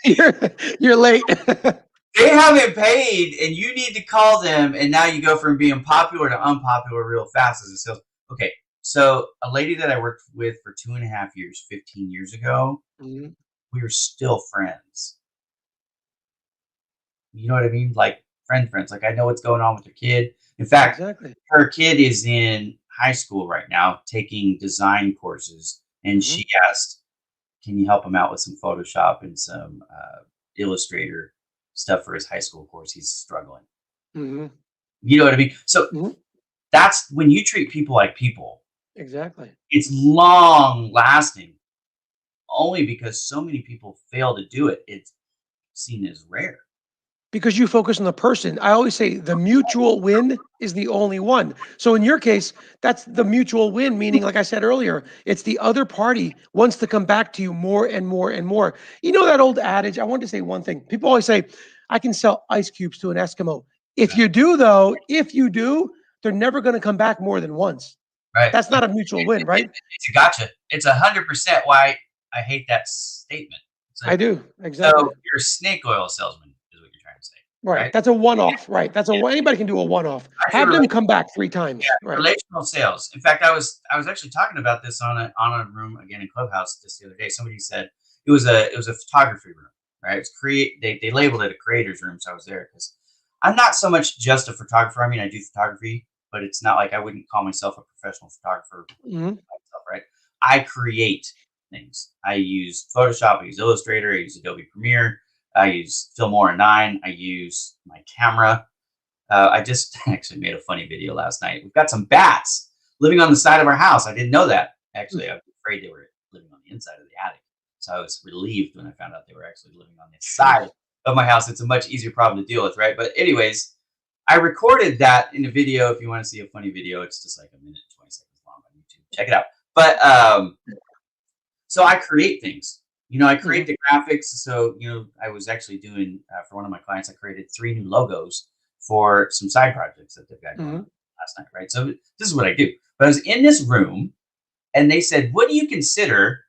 S2: you're you're late.
S1: they haven't paid, and you need to call them." And now you go from being popular to unpopular real fast as a sales. Okay, so a lady that I worked with for 2.5 years, 15 years ago,
S2: Mhm.
S1: we were still friends. You know what I mean? Like friends. Like I know what's going on with her kid. In fact,
S2: Exactly.
S1: her kid is in high school right now taking design courses, and
S2: Hmm.
S1: she asked, "Can you help him out with some Photoshop and some Illustrator stuff for his high school course? He's struggling."
S2: Hmm.
S1: You know what I mean? So
S2: Hmm.
S1: that's when you treat people like people.
S2: Exactly.
S1: It's long lasting, only because so many people fail to do it. It's seen as rare.
S2: Because you focus on the person. I always say the mutual win is the only one. So in your case, that's the mutual win, meaning, like I said earlier, it's the other party wants to come back to you more and more and more. You know that old adage? I want to say one thing. People always say, I can sell ice cubes to an Eskimo. If you do, though, if you do, they're never going to come back more than once.
S1: Right.
S2: That's not a mutual win, right?
S1: It's a gotcha. It's 100% why I hate that statement. It's
S2: I
S1: like,
S2: do.
S1: so
S2: Exactly.
S1: you're a snake oil salesman, is what you're trying to say,
S2: Right.
S1: right?
S2: That's a one-off. Right. That's a
S1: Yeah.
S2: anybody can do a one-off.
S1: I do
S2: Have them come back 3 times. Right.
S1: relational sales. In fact, I was actually talking about this on a room again in Clubhouse just the other day. Somebody said it was a photography room, right? It's they labeled it a creators room, so I was there because I'm not so much just a photographer. I mean, I do photography, but it's not like I wouldn't call myself a professional photographer
S2: Hmm.
S1: myself, right? I create things. I use Photoshop, I use Illustrator, I use Adobe Premiere, I use Filmora 9, I use my camera. I just actually made a funny video last night. We've got some bats living on the side of our house. I didn't know that. Actually, I was afraid they were living on the inside of the attic. So I was relieved when I found out they were actually living on the side of my house. It's a much easier problem to deal with, right? But anyways, I recorded that in a video. If you want to see a funny video, it's just like a minute and 20 seconds long on YouTube. Check it out. But so I create things. You know, I
S2: Hmm.
S1: create the graphics. So, you know, I was actually doing for one of my clients, I created 3 new logos for some side projects that they've got going on
S2: Hmm.
S1: last night, right? So this is what I do. But I was in this room and they said, "What do you consider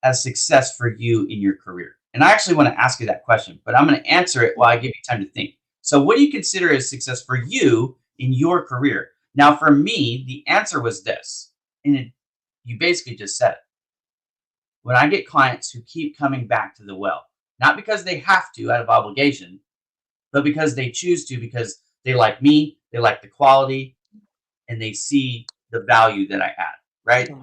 S1: as success for you in your career?" And I actually want to ask you that question, but I'm going to answer it while I give you time to think. So, what do you consider as success for you in your career? Now, for me, the answer was this, and you basically just said it. When I get clients who keep coming back to the well, not because they have to out of obligation, but because they choose to, because they like me, they like the quality, and they see the value that I add, right?
S2: Hmm.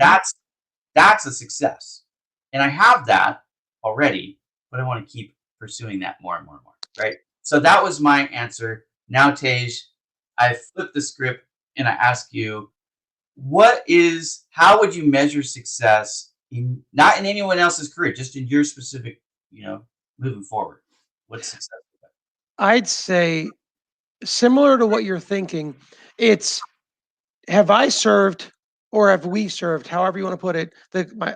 S1: That's a success. And I have that already, but I want to keep pursuing that more and more and more, right? So that was my answer. Now, Tej, I flip the script and I ask you, how would you measure success in not in anyone else's career, just in your specific, you know, moving forward? What's success?
S2: I'd say similar to what you're thinking. It's have I served or have we served, however you want to put it,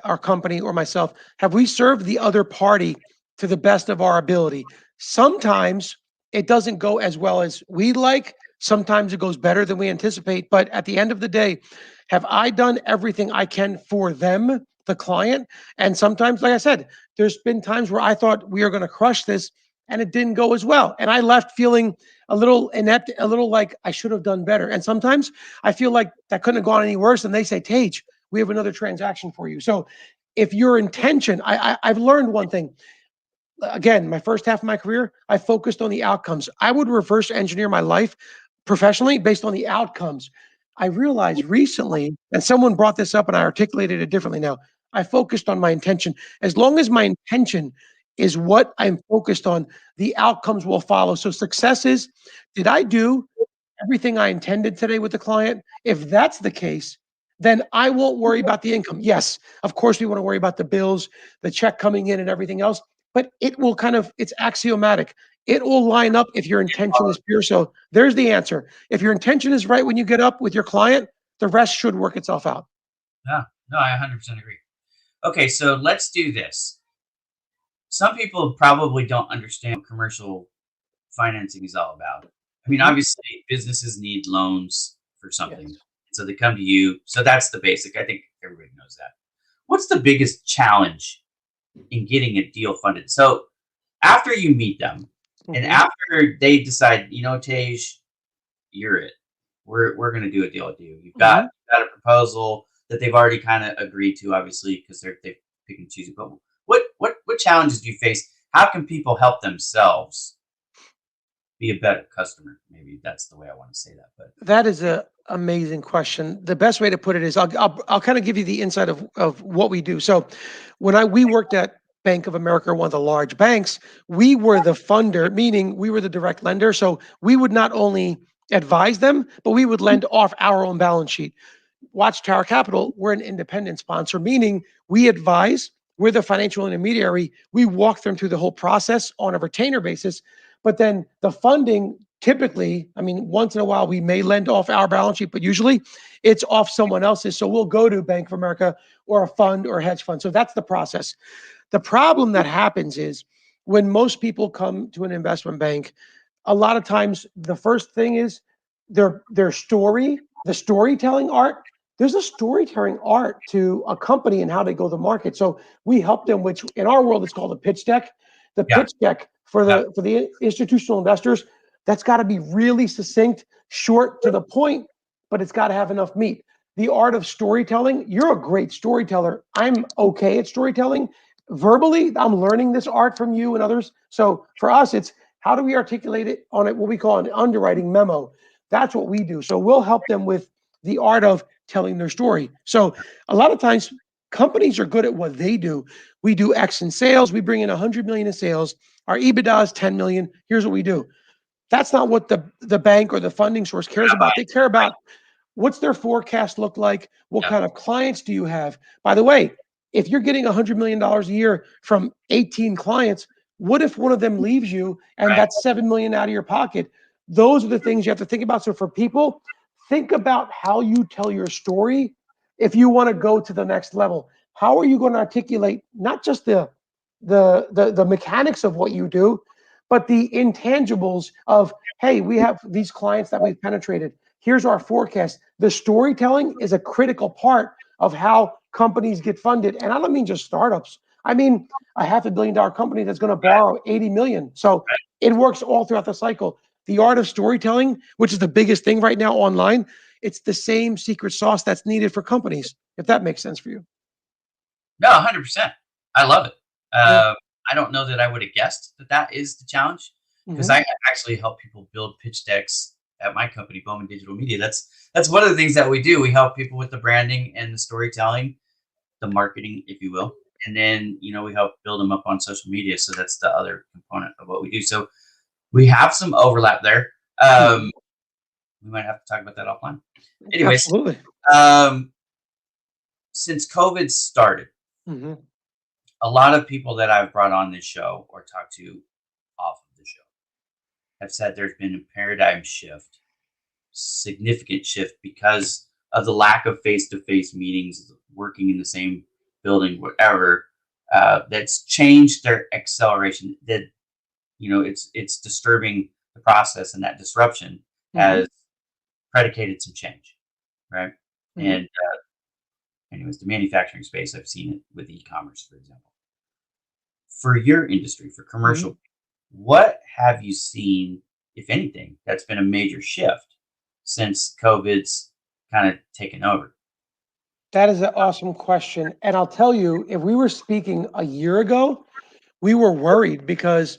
S2: our company or myself, have we served the other party to the best of our ability? Sometimes it doesn't go as well as we'd like. Sometimes it goes better than we anticipate. But at the end of the day, have I done everything I can for them, the client? And sometimes, like I said, there's been times where I thought we are going to crush this and it didn't go as well. And I left feeling a little inept, a little like I should have done better. And sometimes I feel like that couldn't have gone any worse. And they say, Tage, we have another transaction for you. So if your intention, I've learned one thing. Again, my first half of my career, I focused on the outcomes. I would reverse engineer my life professionally based on the outcomes. I realized recently, and someone brought this up and I articulated it differently now. I focused on my intention. As long as my intention is what I'm focused on, the outcomes will follow. So success is, did I do everything I intended today with the client? If that's the case, then I won't worry about the income. Yes, of course, we want to worry about the bills, the check coming in, and everything else, but it will kind of, it's axiomatic. It will line up if your intention is pure. So there's the answer. If your intention is right when you get up with your client, the rest should work itself out.
S1: Yeah, no, I 100% agree. Okay, so let's do this. Some people probably don't understand what commercial financing is all about. I mean,
S2: Mhm.
S1: obviously, businesses need loans for something,
S2: Yes.
S1: so they come to you. So that's the basic. I think everybody knows that. What's the biggest challenge in getting a deal funded? So after you meet them, and
S2: Mhm.
S1: after they decide, Tej, you're it. We're gonna do a deal with you.
S2: Mhm.
S1: You've got a proposal that they've already kind of agreed to, obviously, because they pick and choose. But what challenges do you face? How can people help themselves be a better customer? Maybe that's the way I want to say that. But
S2: That is a amazing question. The best way to put it is I'll kind of give you the insight of what we do. So when we worked at Bank of America, one of the large banks, we were the funder, meaning we were the direct lender. So we would not only advise them, but we would lend off our own balance sheet. Watchtower Capital, we're an independent sponsor, meaning we advise, we're the financial intermediary. We walk them through the whole process on a retainer basis. But then the funding, typically, I mean, once in a while, we may lend off our balance sheet, but usually it's off someone else's. So we'll go to Bank of America or a fund or a hedge fund. So that's the process. The problem that happens is when most people come to an investment bank, a lot of times the first thing is their story, the storytelling art. There's a storytelling art to a company and how they go to market. So we help them, which in our world is called a pitch deck. The
S1: yeah,
S2: pitch deck for
S1: yeah,
S2: the institutional investors, that's got to be really succinct, short to the point, but it's got to have enough meat. The art of storytelling, you're a great storyteller. I'm okay at storytelling. Verbally, I'm learning this art from you and others. So for us, it's how do we articulate it on what we call an underwriting memo? That's what we do. So we'll help them with the art of telling their story. So a lot of times companies are good at what they do. We do X in sales. We bring in 100 million in sales. Our EBITDA is 10 million. Here's what we do. That's not what the bank or the funding source cares about. They care about what's their forecast look like? What
S1: yeah,
S2: kind of clients do you have? By the way, if you're getting $100 million a year from 18 clients, what if one of them leaves you and
S1: right.
S2: that's 7 million out of your pocket? Those are the things you have to think about. So for people, think about how you tell your story if you want to go to the next level. How are you going to articulate not just the mechanics of what you do, but the intangibles of, hey, we have these clients that we've penetrated. Here's our forecast. The storytelling is a critical part of how companies get funded. And I don't mean just startups. I mean a $500 million company that's going to borrow 80 million. So it works all throughout the cycle. The art of storytelling, which is the biggest thing right now online, it's the same secret sauce that's needed for companies, if that makes sense for you.
S1: No, 100%. I love it.
S2: Yeah.
S1: I don't know that I would have guessed that that is the challenge because
S2: Hmm.
S1: I actually help people build pitch decks at my company, Bowman Digital Media. That's one of the things that we do. We help people with the branding and the storytelling, the marketing, if you will, and then we help build them up on social media. So that's the other component of what we do. So we have some overlap there.
S2: Hmm.
S1: We might have to talk about that offline. Anyways,
S2: Absolutely.
S1: um, since COVID started,
S2: Hmm.
S1: a lot of people that I've brought on this show or talked to off of the show have said there's been a paradigm shift, significant shift because of the lack of face-to-face meetings, working in the same building, whatever. That's changed their acceleration. it's disturbing the process, and that disruption
S2: Hmm.
S1: has predicated some change, right?
S2: Hmm.
S1: And anyways, the manufacturing space, I've seen it with e-commerce, for example. For your industry, for
S2: Hmm.
S1: commercial, what have you seen, if anything, that's been a major shift since COVID's kind of taken over?
S2: That is an awesome question. And I'll tell you, if we were speaking a year ago, we were worried because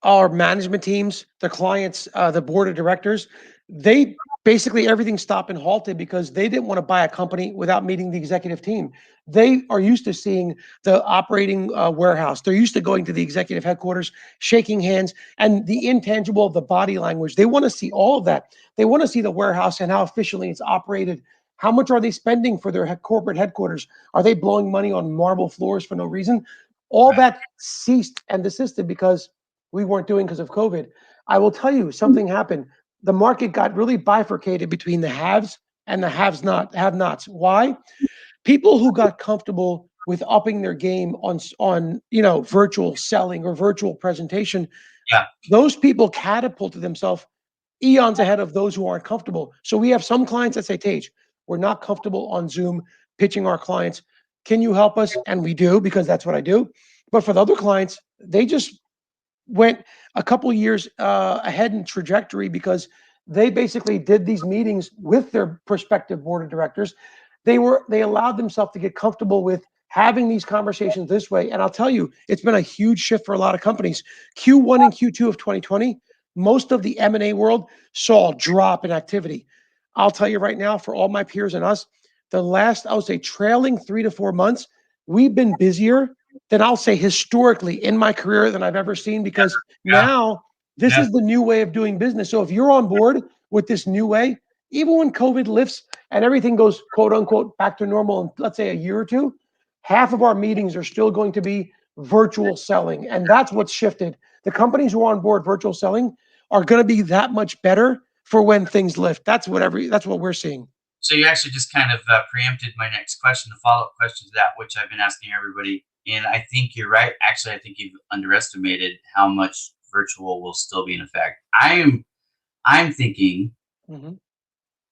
S2: our management teams, the clients, the board of directors, they basically everything stopped and halted because they didn't want to buy a company without meeting the executive team. They are used to seeing the operating warehouse. They're used to going to the executive headquarters, shaking hands, and the intangible of the body language. They want to see all of that. They want to see the warehouse and how efficiently it's operated. How much are they spending for their corporate headquarters? Are they blowing money on marble floors for no reason? All
S1: Right.
S2: that ceased and desisted because we weren't doing because of COVID. I will tell you something happened. The market got really bifurcated between the haves and the have nots. Why? People who got comfortable with upping their game on virtual selling or virtual presentation,
S1: Yeah.
S2: those people catapulted themselves eons ahead of those who aren't comfortable. So we have some clients that say, Tage, we're not comfortable on Zoom pitching our clients. Can you help us? And we do because that's what I do. But for the other clients, they just went a couple years ahead in trajectory because they basically did these meetings with their prospective board of directors. They allowed themselves to get comfortable with having these conversations this way. And I'll tell you, it's been a huge shift for a lot of companies. Q1 and Q2 of 2020, most of the M&A world saw a drop in activity. I'll tell you right now, for all my peers and us, the last, I would say, trailing 3 to 4 months, we've been busier than I'll say historically in my career than I've ever seen because
S1: Yeah.
S2: now this
S1: Yeah.
S2: is the new way of doing business. So if you're on board with this new way, even when COVID lifts and everything goes quote unquote back to normal in let's say a year or two, half of our meetings are still going to be virtual selling. And that's what's shifted. The companies who are on board virtual selling are going to be that much better for when things lift. That's what we're seeing.
S1: So you actually just kind of preempted my next question, the follow-up question to that, which I've been asking everybody. And I think you're right. Actually, I think you've underestimated how much virtual will still be in effect. I'm thinking
S2: Mm-hmm.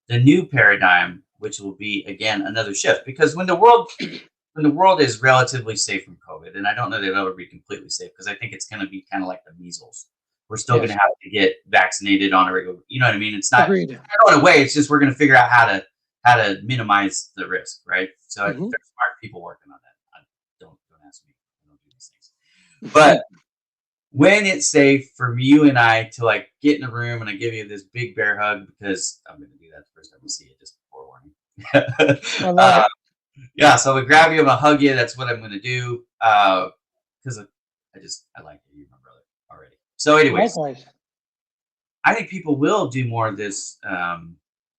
S1: the new paradigm, which will be again another shift, because when the world is relatively safe from COVID, and I don't know that it'll ever be completely safe because I think it's going to be kind of like the measles. We're still going to
S2: Yes.
S1: have to get vaccinated on a regular. You know what I mean? It's not
S2: Agreed.
S1: going away. It's just we're going to figure out how to minimize the risk, right? So I think
S2: Mm-hmm.
S1: there's smart people working on that. Don't ask me. I don't do these things. But when it's safe for you and I to like get in a room and I give you this big bear hug because I'm going to do that the first time we see you, just forewarning.
S2: I love
S1: uh,
S2: it.
S1: yeah, so I'm gonna grab you, I'm gonna hug you. That's what I'm gonna do. Because I like you, you're my brother already. So, anyways,
S2: Likewise.
S1: I think people will do more of this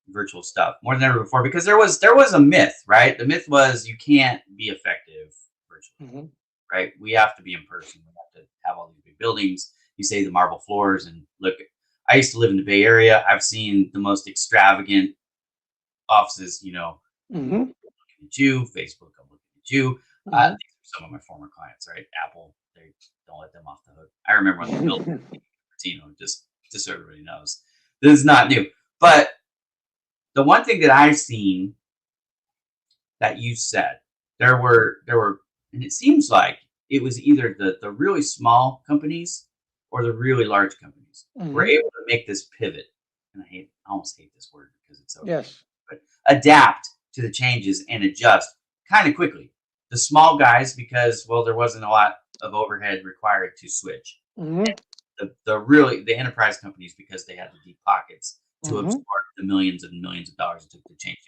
S1: virtual stuff more than ever before because there was a myth, right? The myth was you can't be effective virtually,
S2: Mm-hmm.
S1: right? We have to be in person. We have to have all these big buildings. You say the marble floors, and look. I used to live in the Bay Area. I've seen the most extravagant offices.
S2: Mm-hmm.
S1: Looking at you, Facebook, I'm looking at you.
S2: Mm-hmm.
S1: These are some of my former clients, right? Apple, they don't let them off the hook. I remember when they built Cupertino, just so everybody knows. This is not new. But the one thing that I've seen that you said, there were and it seems like it was either the really small companies or the really large companies were
S2: Mm-hmm.
S1: able to make this pivot. And I almost hate this word because it's so negative,
S2: Yes.
S1: but adapt to the changes and adjust kind of quickly. The small guys, because well, there wasn't a lot of overhead required to switch.
S2: Mm-hmm.
S1: The enterprise companies, because they had the deep pockets to
S2: Mm-hmm.
S1: absorb the millions and millions of dollars it took to change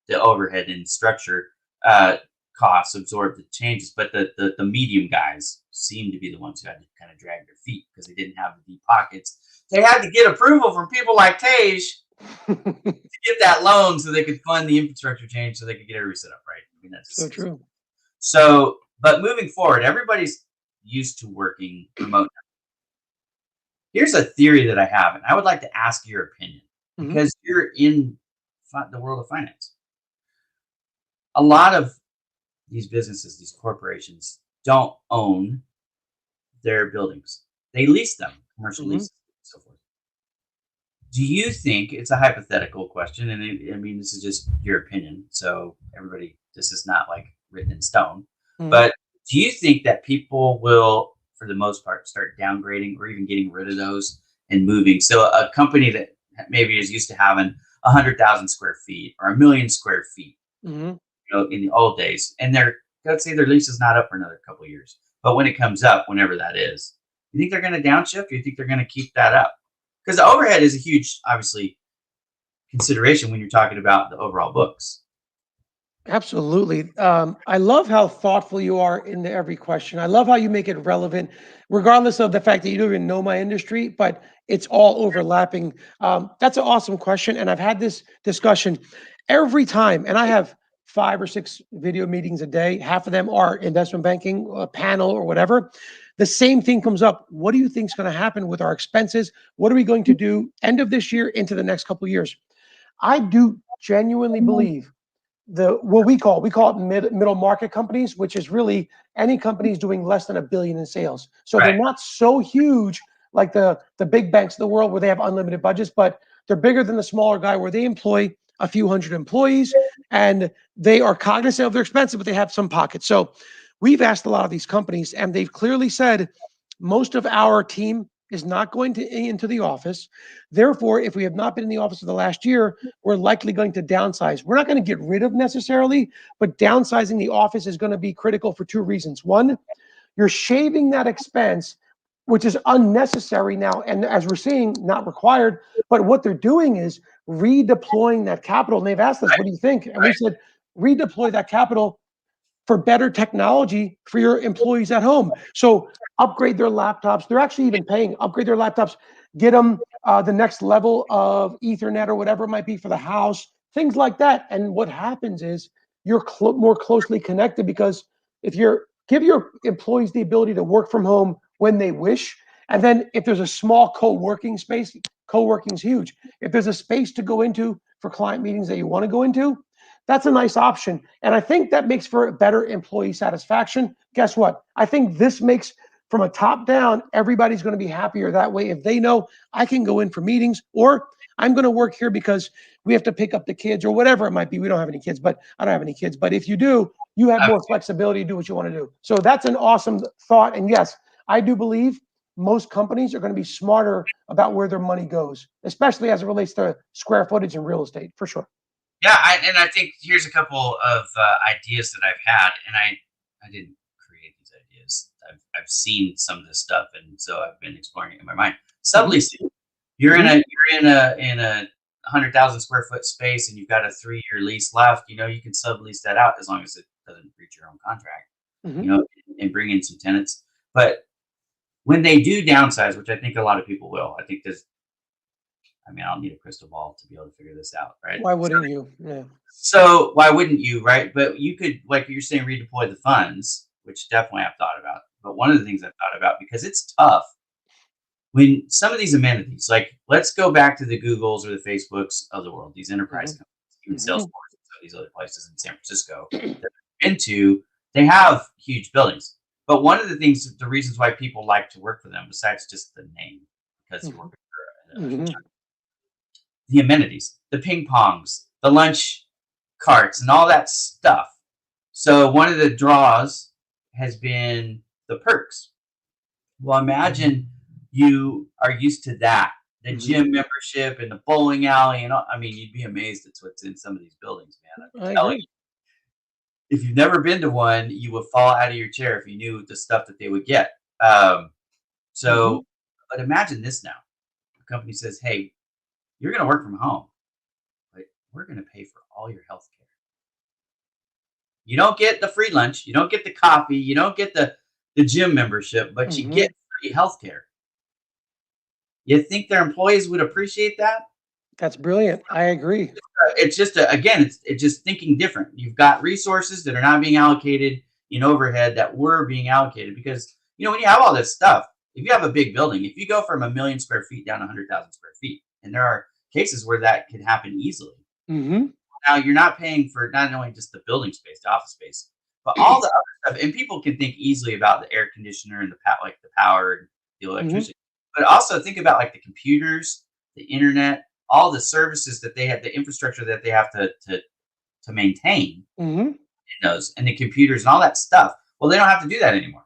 S1: the overhead and structure costs, absorb the changes. But the medium guys seem to be the ones who had to kind of drag their feet because they didn't have the deep pockets. They had to get approval from people like Tej to get that loan so they could fund the infrastructure change so they could get everything set up right. I mean,
S2: So
S1: that's
S2: true.
S1: so. But moving forward, everybody's used to working remote. Here's a theory that I have, and I would like to ask your opinion
S2: Mm-hmm.
S1: because you're in the world of finance. A lot of these businesses, these corporations, don't own their buildings. They lease them, commercial
S2: Mhm.
S1: leases, so forth. Do you think it's a hypothetical question? And I mean, this is just your opinion. So everybody, this is not like written in stone.
S2: Mhm.
S1: But do you think that people will, for the most part, start downgrading or even getting rid of those and moving? So a company that maybe is used to having 100,000 square feet or 1 million square feet,
S2: Mhm.
S1: in the old days, and let's say their lease is not up for another couple of years. But when it comes up, whenever that is, you think they're going to downshift, or you think they're going to keep that up? Because the overhead is a huge, obviously, consideration when you're talking about the overall books.
S2: Absolutely. I love how thoughtful you are in every question. I love how you make it relevant, regardless of the fact that you don't even know my industry, but it's all overlapping. That's an awesome question. And I've had this discussion every time, and I have 5 or 6 video meetings a day. Half of them are investment banking, panel, or whatever. The same thing comes up. What do you think is going to happen with our expenses? What are we going to do end of this year into the next couple of years? I do genuinely believe the what we call it middle market companies, which is really any companies doing less than 1 billion in sales. So they're
S1: Right.
S2: not so huge like the big banks of the world where they have unlimited budgets, but they're bigger than the smaller guy where they employ a few hundred employees and they are cognizant of their expenses, but they have some pockets. So we've asked a lot of these companies, and they've clearly said most of our team is not going to into the office. Therefore, if we have not been in the office for the last year, we're likely going to downsize. We're not going to get rid of necessarily, but downsizing the office is going to be critical for 2 reasons. One, you're shaving that expense, which is unnecessary now. And as we're seeing, not required. But what they're doing is redeploying that capital. And they've asked us, what do you think? And we
S1: Right.
S2: said, redeploy that capital for better technology for your employees at home. So upgrade their laptops. They're actually even paying, upgrade their laptops, get them the next level of Ethernet or whatever it might be for the house, things like that. And what happens is you're more closely connected because if you're give your employees the ability to work from home when they wish, and then if there's a small co-working space, co-working is huge. If there's a space to go into for client meetings that you want to go into, that's a nice option. And I think that makes for better employee satisfaction. Guess what? I think this makes from a top down, everybody's going to be happier that way if they know I can go in for meetings or I'm going to work here because we have to pick up the kids or whatever it might be. We don't have any kids, but I don't have any kids. But if you do, you have more flexibility to do what you want to do. So that's an awesome thought. And yes, I do believe most companies are going to be smarter about where their money goes, especially as it relates to square footage and real estate, for sure.
S1: Yeah, and I think here's a couple of ideas that I've had, and I didn't create these ideas. I've seen some of this stuff, and so I've been exploring it in my mind.
S2: Mm-hmm.
S1: Subleasing. You're in
S2: Mm-hmm.
S1: a 100,000 square foot space, and you've got a 3 year lease left. You can sublease that out as long as it doesn't breach your own contract.
S2: Mm-hmm.
S1: You know, and bring in some tenants. But when they do downsize, which I think a lot of people will, I think this. I mean, I don't need a crystal ball to be able to figure this out, right?
S2: Why wouldn't you? Yeah.
S1: So why wouldn't you, right? But you could, like you're saying, redeploy the funds, which definitely I've thought about. But one of the things I've thought about, because it's tough when some of these amenities, like let's go back to the Googles or the Facebooks of the world, these enterprise
S2: Mm-hmm.
S1: companies, even Salesforce
S2: Mm-hmm.
S1: and some of these other places in San Francisco that I've been to, they have huge buildings. But one of the things, the reasons why people like to work for them, besides just the name, because you're working for
S2: Mm-hmm.
S1: the amenities, the ping pongs, the lunch carts, and all that stuff. So one of the draws has been the perks. Well, imagine you are used to that, the
S2: Mm-hmm.
S1: gym membership and the bowling alley, and all, I mean, you'd be amazed at what's in some of these buildings, man. I'm
S2: I
S1: telling
S2: agree.
S1: you, if you've never been to one, you would fall out of your chair if you knew the stuff that they would get. Um,
S2: Mm-hmm.
S1: so, but imagine this now: a company says, "Hey, you're going to work from home, but we're going to pay for all your health care. You don't get the free lunch, you don't get the coffee, you don't get the gym membership, but you
S2: Mm-hmm.
S1: get free healthcare." You think their employees would appreciate that?
S2: That's brilliant. I agree.
S1: It's just again, it's just thinking different. You've got resources that are not being allocated in overhead that were being allocated because when you have all this stuff, if you have a big building, if you go from 1 million square feet down to 100,000 square feet, and there are cases where that can happen easily.
S2: Mm-hmm.
S1: Now you're not paying for not only just the building space, the office space, but all the other stuff. And people can think easily about the air conditioner and like the power. the
S2: Hmm.
S1: electricity. But also think about like the computers, the internet, all the services that they have, the infrastructure that they have to maintain
S2: Hmm.
S1: in those, and the computers and all that stuff. Well, they don't have to do that anymore.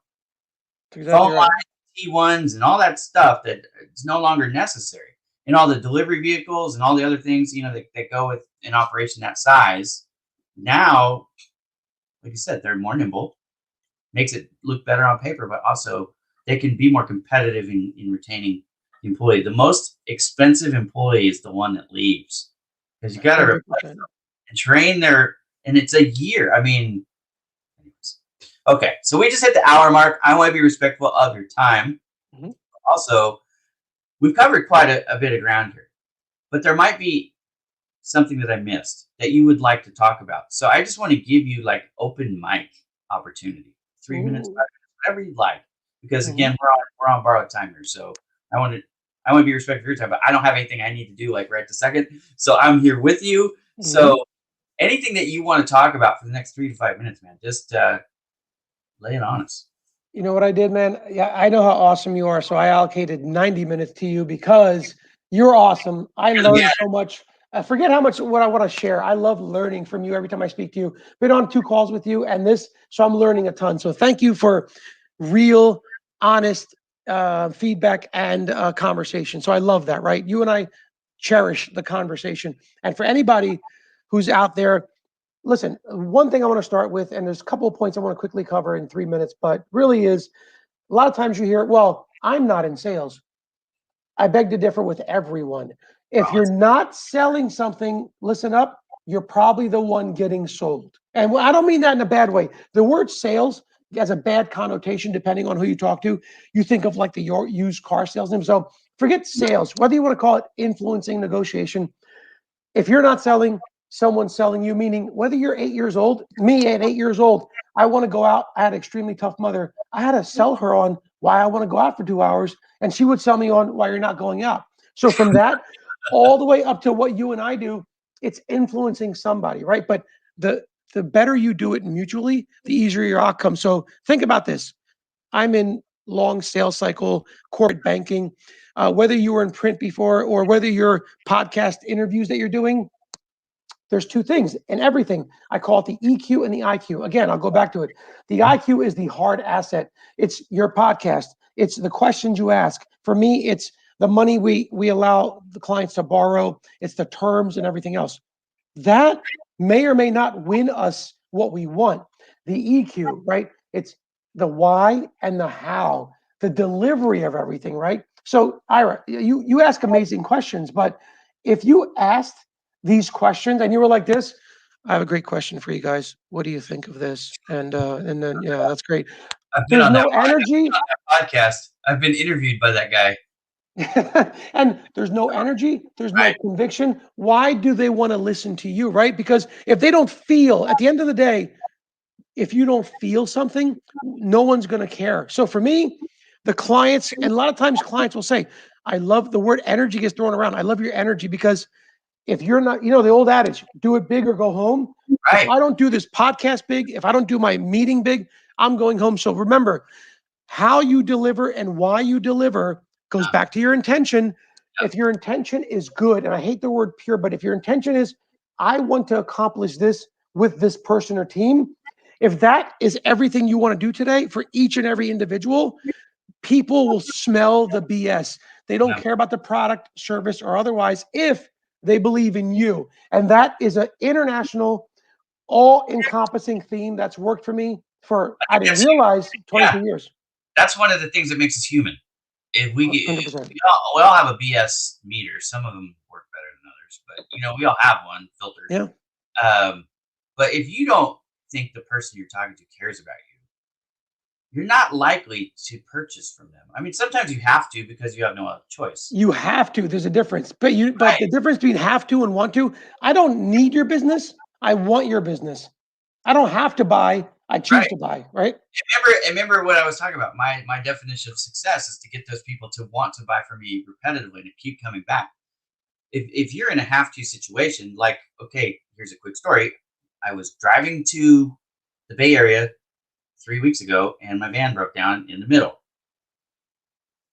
S2: That's
S1: Phone
S2: exactly right.
S1: T1s and all that stuff that is no longer necessary. And all the delivery vehicles and all the other things, that go with an operation that size. Now, like you said, they're more nimble, makes it look better on paper, but also they can be more competitive in retaining the employee. The most expensive employee is the one that leaves because you got to replace
S2: 100%.
S1: and train their, and it's a year. I mean, anyways. Okay, so we just hit the hour mark. I want to be respectful of your time.
S2: Hmm.
S1: Also, we've covered quite a bit of ground here, but there might be something that I missed that you would like to talk about. So I just want to give you like open mic opportunity, 3 minutes,
S2: Ooh.
S1: 5 minutes, whatever you'd like, because
S2: Hmm.
S1: again, we're on borrowed time here. So I want to I want to be respectful of your time, but I don't have anything I need to do like right this second. So I'm here with you.
S2: Hmm.
S1: So anything that you want to talk about for the next 3 to 5 minutes, man, just lay it on us.
S2: You know what I did, man? Yeah, I know how awesome you are. So I allocated 90 minutes to you because you're awesome. I
S1: You're the man.
S2: learned so much. I forget how much what I want to share. I love learning from you every time I speak to you. Been on 2 calls with you and this, so I'm learning a ton. So thank you for real, honest feedback and conversation. So I love that, right? You and I cherish the conversation. And for anybody who's out there, listen, one thing I want to start with, and there's a couple of points I want to quickly cover in 3 minutes, but really is a lot of times you hear, well, I'm not in sales. I beg to differ with everyone. If
S1: Oh,
S2: you're not selling something, listen up, you're probably the one getting sold. And I don't mean that in a bad way. The word sales has a bad connotation depending on who you talk to. You think of like the used car salesman. So forget sales, whether you want to call it influencing negotiation. If you're not selling, someone's selling you, meaning whether you're 8 years old, me at 8 years old, I want to go out. I had an extremely tough mother. I had to sell her on why I want to go out for 2 hours, and she would sell me on why you're not going out. So from that all the way up to what you and I do, it's influencing somebody, right? But the better you do it mutually, the easier your outcome. So think about this. I'm in long sales cycle, corporate banking. Whether you were in print before or whether your podcast interviews that you're doing, there's two things in everything. I call it the EQ and the IQ. Again, I'll go back to it. The IQ is the hard asset. It's your podcast. It's the questions you ask. For me, it's the money we allow the clients to borrow. It's the terms and everything else. That may or may not win us what we want. The EQ, right? It's the why and the how, the delivery of everything, right? So, Ira, you ask amazing questions, but if you asked these questions and you were like this, I have a great question for you guys. What do you think of this? And then yeah, that's great.
S1: I've been
S2: There's
S1: on that.
S2: no
S1: I've been
S2: energy.
S1: on that podcast. I've been interviewed by that guy.
S2: And there's no energy, there's no
S1: Right.
S2: conviction. Why do they want to listen to you, right? Because if they don't feel, at the end of the day, if you don't feel something, no one's going to care. So for me, the clients, and a lot of times clients will say, I love the word energy gets thrown around. I love your energy because if you're not, the old adage, do it big or go home. If
S1: Right.
S2: I don't do this podcast big, if I don't do my meeting big, I'm going home. So remember, how you deliver and why you deliver goes
S1: Yeah.
S2: back to your intention. If your intention is good, and I hate the word pure, but if your intention is, I want to accomplish this with this person or team, if that is everything you want to do today for each and every individual, people will smell the BS. They don't
S1: Yeah.
S2: care about the product, service, or otherwise if they believe in you. And that is an international, all encompassing theme that's worked for me for,
S1: I
S2: I
S1: think
S2: didn't
S1: that's huge.
S2: realize,
S1: Yeah.
S2: 23 years.
S1: That's one of the things that makes us human. If we get,
S2: 100%.
S1: we all have a BS meter. Some of them work better than others, but we all have one filtered.
S2: Yeah.
S1: Um, but if you don't think the person you're talking to cares about you, you're not likely to purchase from them. I mean, sometimes you have to because you have no other choice.
S2: You have to. There's a difference. But
S1: Right.
S2: the difference between have to and want to, I don't need your business. I want your business. I don't have to buy. I choose
S1: Right.
S2: to buy, right?
S1: Remember what I was talking about. My definition of success is to get those people to want to buy from me repetitively and to keep coming back. If you're in a have to situation, like, okay, here's a quick story. I was driving to the Bay Area 3 weeks ago, and my van broke down in the middle.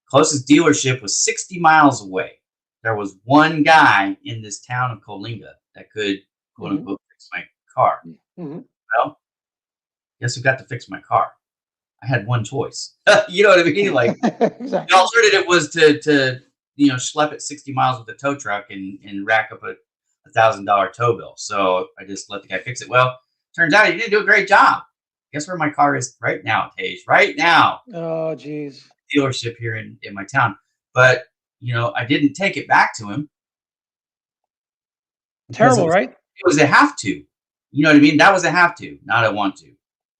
S1: Closest dealership was 60 miles away. There was one guy in this town of Coalinga that could, quote
S2: Mhm.
S1: unquote, fix my car.
S2: Mhm.
S1: Well, guess who got to fix my car? I had one choice. You know what I mean? Like the
S2: Exactly.
S1: alternative was to schlep it 60 miles with a tow truck and rack up a $1,000 tow bill. So I just let the guy fix it. Well, turns out he didn't do a great job. Guess where my car is right now, Tage? Right now,
S2: Oh, geez.
S1: dealership here in my town. But I didn't take it back to him because it
S2: Terrible,
S1: was
S2: right?
S1: it was a have to. You know what I mean? That was a have to, not a want to. I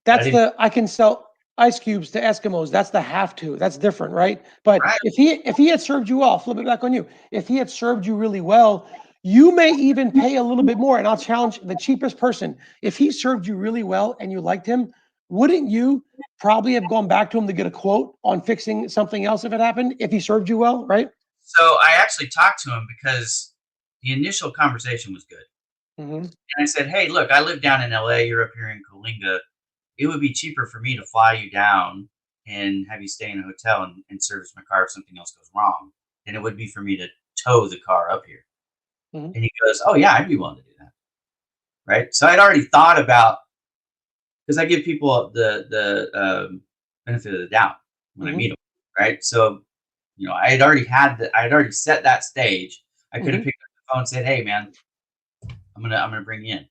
S2: That's
S1: didn't.
S2: the I can sell ice cubes to Eskimos. That's the have to. That's different, right? But
S1: Right.
S2: if he had served you well, I'll flip it back on you. If he had served you really well, you may even pay a little bit more. And I'll challenge the cheapest person. If he served you really well and you liked him, wouldn't you probably have gone back to him to get a quote on fixing something else if it happened? If he served you well, right?
S1: So I actually talked to him because the initial conversation was good.
S2: Hmm.
S1: And I said, "Hey, look, I live down in LA. You're up here in Coalinga. It would be cheaper for me to fly you down and have you stay in a hotel and service my car if something else goes wrong than it would be for me to tow the car up here."
S2: Hmm.
S1: And he goes, "Oh yeah, I'd be willing to do that." Right. So I'd already thought about, because I give people the benefit of the doubt when I
S2: Hmm.
S1: meet them. Right. So I had already set that stage. I could have
S2: Hmm.
S1: picked up the phone and said, "Hey man, I'm gonna bring you in."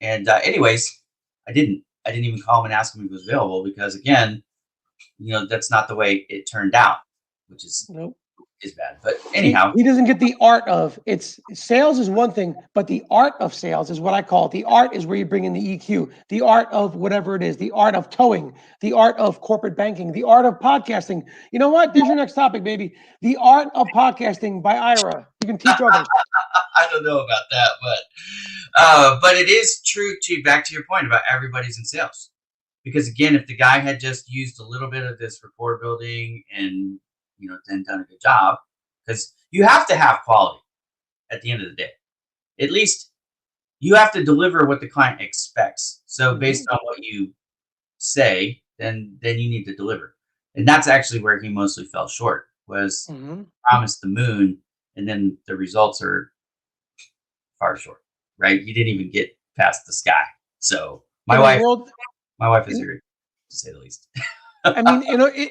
S1: And anyways, I didn't. I didn't even call him and ask him if he was available because again, that's not the way it turned out, which
S2: Nope.
S1: is bad. But
S2: See,
S1: anyhow,
S2: he doesn't get the art of it's sales is one thing, but the art of sales is what I call it. The art is where you bring in the EQ, the art of whatever it is, the art of towing, the art of corporate banking, the art of podcasting. You know what? There's your next topic, baby. The art of podcasting by Ira. You can teach others.
S1: I don't know about that, but it is true to back to your point about everybody's in sales. Because again, if the guy had just used a little bit of this rapport building and then done a good job, because you have to have quality at the end of the day. At least you have to deliver what the client expects. So based
S2: Mhm,
S1: on what you say, then you need to deliver. And that's actually where he mostly fell short, was
S2: mhm.
S1: promised the moon and then the results are far short, right? You didn't even get past the sky. So my
S2: In a
S1: wife,
S2: world,
S1: my wife is
S2: in,
S1: irritated, to say the least.
S2: I mean,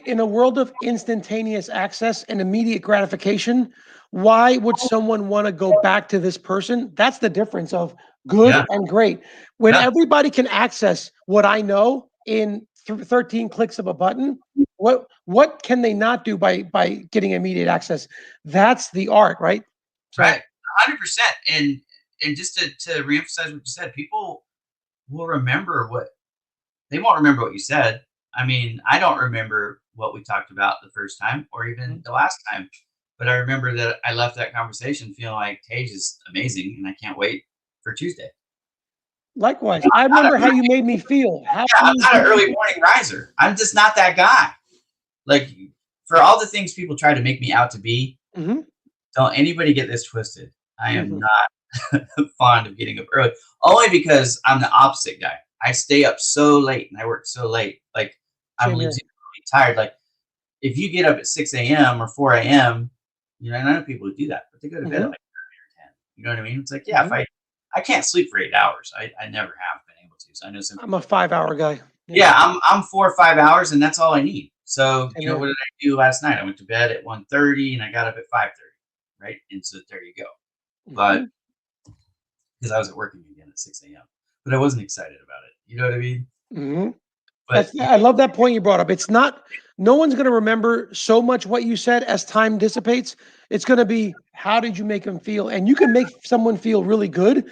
S2: in a world of instantaneous access and immediate gratification, why would someone want to go back to this person? That's the difference of good
S1: Yeah,
S2: and great. When
S1: yeah,
S2: everybody can access what I know in 13 clicks of a button, what can they not do by getting immediate access? That's the art, right?
S1: right,
S2: So,
S1: 100%. And just to reemphasize what you said, people will remember what they won't remember what you said. I mean, I don't remember what we talked about the first time or even
S2: mhm.
S1: the last time, but I remember that I left that conversation feeling like Tage is amazing and I can't wait for Tuesday.
S2: Likewise, I
S1: I'm not
S2: remember how you made me feel. How
S1: yeah, I'm
S2: you,
S1: not an early morning riser. I'm just not that guy. Like, for all the things people try to make me out to be,
S2: mhm,
S1: don't anybody get this twisted. I am
S2: mhm.
S1: not fond of getting up early, only because I'm the opposite guy. I stay up so late and I work so late. Like, I'm
S2: Same here.
S1: legitimately tired. Like, if you get up at 6 a.m. or 4 a.m., and I know people who do that, but they go to bed at
S2: Mhm,
S1: like 9 or 10. You know what I mean? It's like, yeah, if
S2: mhm.
S1: I can't sleep for 8 hours. I never have been able to. So I know some
S2: I'm a
S1: people.
S2: 5-hour guy. Yeah,
S1: Yeah, I'm 4 or 5 hours, and that's all I need. So
S2: same here.
S1: what did I do last night? I went to bed at 1:30, and I got up at 5:30. Right, and so there you go. But
S2: Mhm,
S1: because I was at working again at 6 a.m., but I wasn't excited about it. You know what I mean?
S2: mhm.
S1: But
S2: That's I love that point you brought up. It's not no one's gonna remember so much what you said as time dissipates. It's gonna be how did you make them feel? And you can make someone feel really good.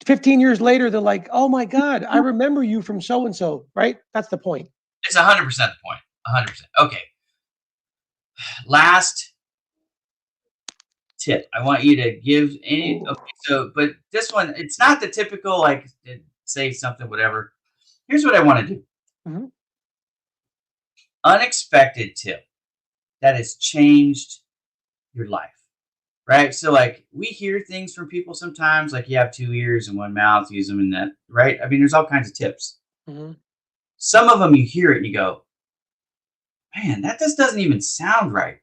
S2: 15 years later, they're like, "Oh my God, I remember you from so and so," right? That's the point.
S1: it's 100% the point. 100%. Okay, last tip. I want you to give any.
S2: Ooh.
S1: Okay, so but this one, it's not the typical like say something whatever. Here's what I want to do.
S2: Mhm,
S1: Unexpected tip that has changed your life. Right? So like we hear things from people sometimes, like you have two ears and one mouth, use them in that, right? I mean, there's all kinds of tips.
S2: mhm,
S1: Some of them you hear it and you go, man, that just doesn't even sound right.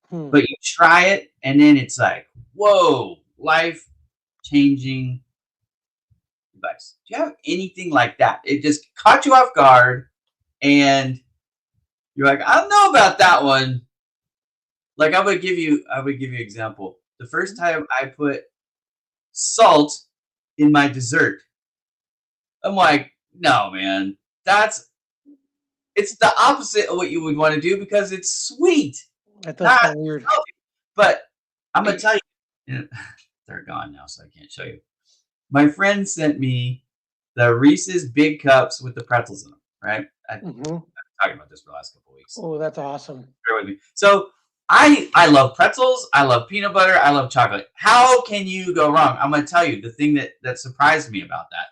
S2: Hmm.
S1: but you try it and then it's like, whoa, life changing advice. Do you have anything like that? It just caught you off guard and you're like, I don't know about that one. Like I would give you an example. The first time I put salt in my dessert, I'm like, no, man, that's it's the opposite of what you would want to do because it's sweet,
S2: That does
S1: not
S2: sound weird.
S1: salty. But I'm gonna tell you, they're gone now, so I can't show you. My friend sent me the Reese's Big Cups with the pretzels in them. Right? I've been
S2: Hmm.
S1: talking about this for the last couple of weeks.
S2: Oh, that's awesome.
S1: Bear with me. So I love pretzels. I love peanut butter. I love chocolate. How can you go wrong? I'm gonna tell you the thing that surprised me about that,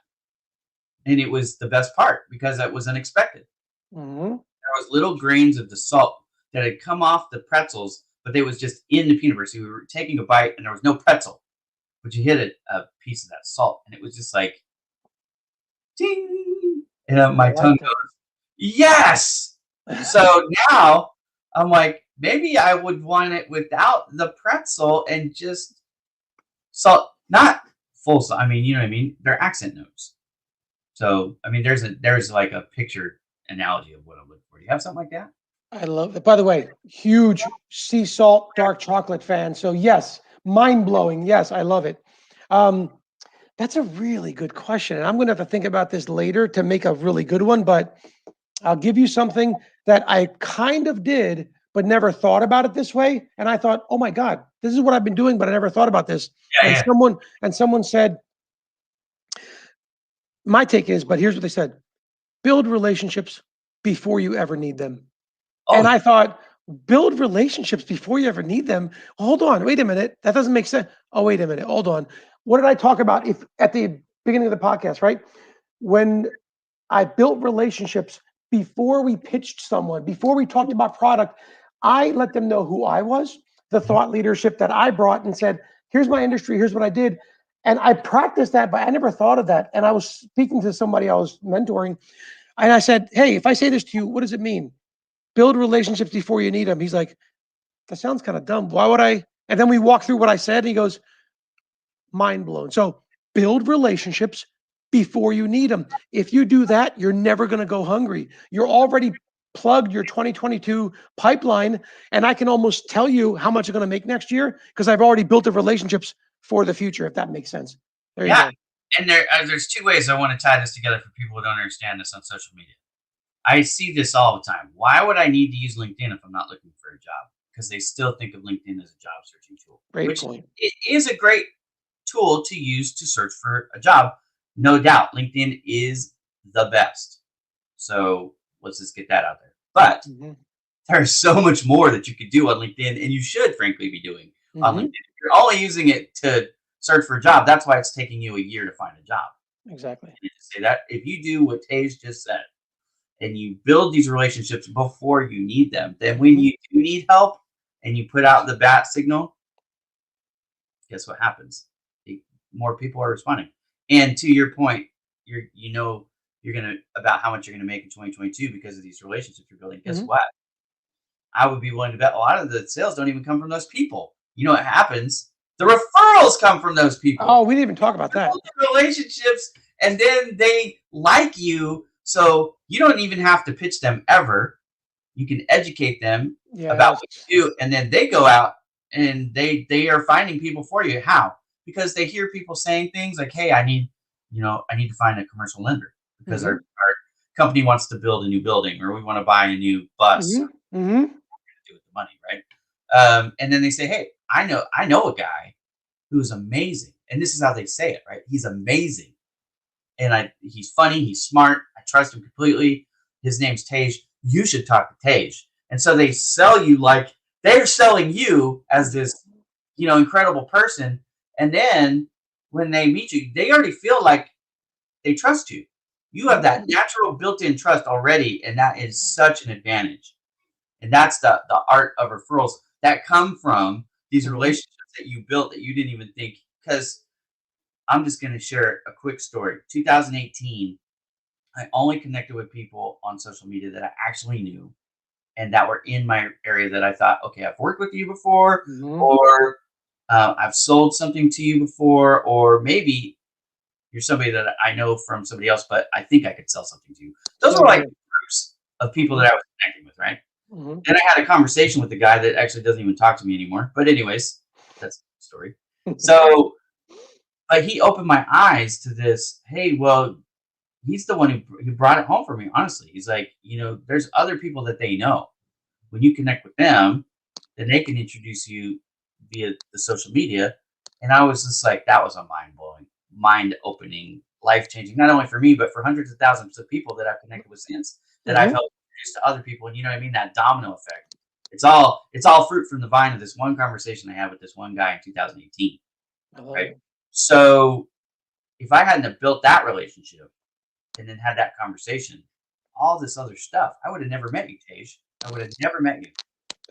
S1: and it was the best part because it was unexpected.
S2: Hmm.
S1: There was little grains of the salt that had come off the pretzels, but it was just in the peanut butter. So we were taking a bite, and there was no pretzel, but you hit a piece of that salt, and it was just like ting, and
S2: I
S1: my tongue
S2: like
S1: goes, yes.
S2: that.
S1: So now I'm like, maybe I would want it without the pretzel and just salt, not full salt. I mean, you know what I mean? They're accent notes. So I mean, there's like a picture analogy of what I'm looking for. Do you have something like that?
S2: I love it. By the way, huge sea salt dark chocolate fan. So yes, mind blowing. Yes, I love it. Um, that's a really good question, and I'm going to have to think about this later to make a really good one. But I'll give you something that I kind of did, but never thought about it this way. And I thought, oh my God, this is what I've been doing, but I never thought about this.
S1: Yeah,
S2: And
S1: yeah.
S2: someone said, my take is, but here's what they said: build relationships before you ever need them.
S1: Oh
S2: And
S1: yeah,
S2: I thought, build relationships before you ever need them. Hold on, wait a minute. That doesn't make sense. Oh, wait a minute. Hold on. What did I talk about if at the beginning of the podcast, right? When I built relationships before we pitched someone, before we talked about product, I let them know who I was, the
S1: mhm,
S2: thought leadership that I brought, and said, here's my industry, here's what I did. And I practiced that, but I never thought of that. And I was speaking to somebody I was mentoring, and I said, hey, if I say this to you, what does it mean? Build relationships before you need them. He's like, that sounds kind of dumb. Why would I? And then we walk through what I said, and he goes, mind blown. So build relationships before you need them. If you do that, you're never going to go hungry. You're already plugged your 2022 pipeline, and I can almost tell you how much you're going to make next year because I've already built the relationships for the future, if that makes sense. There you
S1: yeah.
S2: go.
S1: And there's two ways I want to tie this together for people who don't understand this on social media. I see this all the time. Why would I need to use LinkedIn if I'm not looking for a job? Because they still think of LinkedIn as a job searching tool,
S2: Great
S1: which
S2: point.
S1: it is a great tool to use to search for a job. No doubt, LinkedIn is the best. So let's just get that out there. But
S2: Hmm.
S1: there's so much more that you could do on LinkedIn, and you should, frankly, be doing on LinkedIn.
S2: Hmm.
S1: If you're only using it to search for a job, that's why it's taking you a year to find a job.
S2: Exactly.
S1: And to say that if you do what Tej just said, and you build these relationships before you need them, then when
S2: Hmm.
S1: you do need help and you put out the bat signal, guess what happens? More people are responding. And to your point, you're gonna about how much you're gonna make in 2022 because of these relationships you're building. Guess
S2: Hmm.
S1: what? I would be willing to bet a lot of the sales don't even come from those people. You know what happens? The referrals come from those people.
S2: Oh, we didn't even talk about that.
S1: Build the relationships, and then they like you, so you don't even have to pitch them ever. You can educate them about
S2: Yes.
S1: what you do, and then they go out and they are finding people for you. How? Because they hear people saying things like, "Hey, I need to find a commercial lender because
S2: Hmm.
S1: our company wants to build a new building, or we want to buy a new bus,
S2: Hmm.
S1: or
S2: Hmm.
S1: do with the money, right?" And then they say, "Hey, I know a guy who's amazing," and this is how they say it, right? He's amazing, and he's funny, he's smart, I trust him completely. His name's Tej. You should talk to Tej. And so they sell you like they're selling you as this, incredible person. And then when they meet you, they already feel like they trust you. You have that natural built-in trust already, and that is such an advantage. And that's the art of referrals that come from these
S2: Hmm.
S1: relationships that you built that you didn't even think. Because I'm just going to share a quick story. 2018, I only connected with people on social media that I actually knew. and that were in my area that I thought, okay, I've worked with you before,
S2: Hmm.
S1: or I've sold something to you before, or maybe you're somebody that I know from somebody else, but I think I could sell something to you. Those were
S2: Same
S1: like
S2: here.
S1: groups of people
S2: Hmm.
S1: that I was connecting with, right?
S2: Hmm.
S1: Then I had a conversation with the guy that actually doesn't even talk to me anymore. But anyways, that's the story. So, but he opened my eyes to this. Hey, well, he's the one who brought it home for me. Honestly, he's like, there's other people that they know. When you connect with them, then they can introduce you via the social media. And I was just like, that was a mind blowing, mind opening, life changing, not only for me, but for hundreds of thousands of people that I've connected with since that I've
S2: Hmm.
S1: helped introduce to other people. And you know what I mean? That domino effect. It's all fruit from the vine of this one conversation I had with this one guy in 2018.
S2: I love
S1: Right.
S2: it.
S1: So if I hadn't have built that relationship and then had that conversation, all this other stuff, I would have never met you, Tej. I would have never met you.
S2: It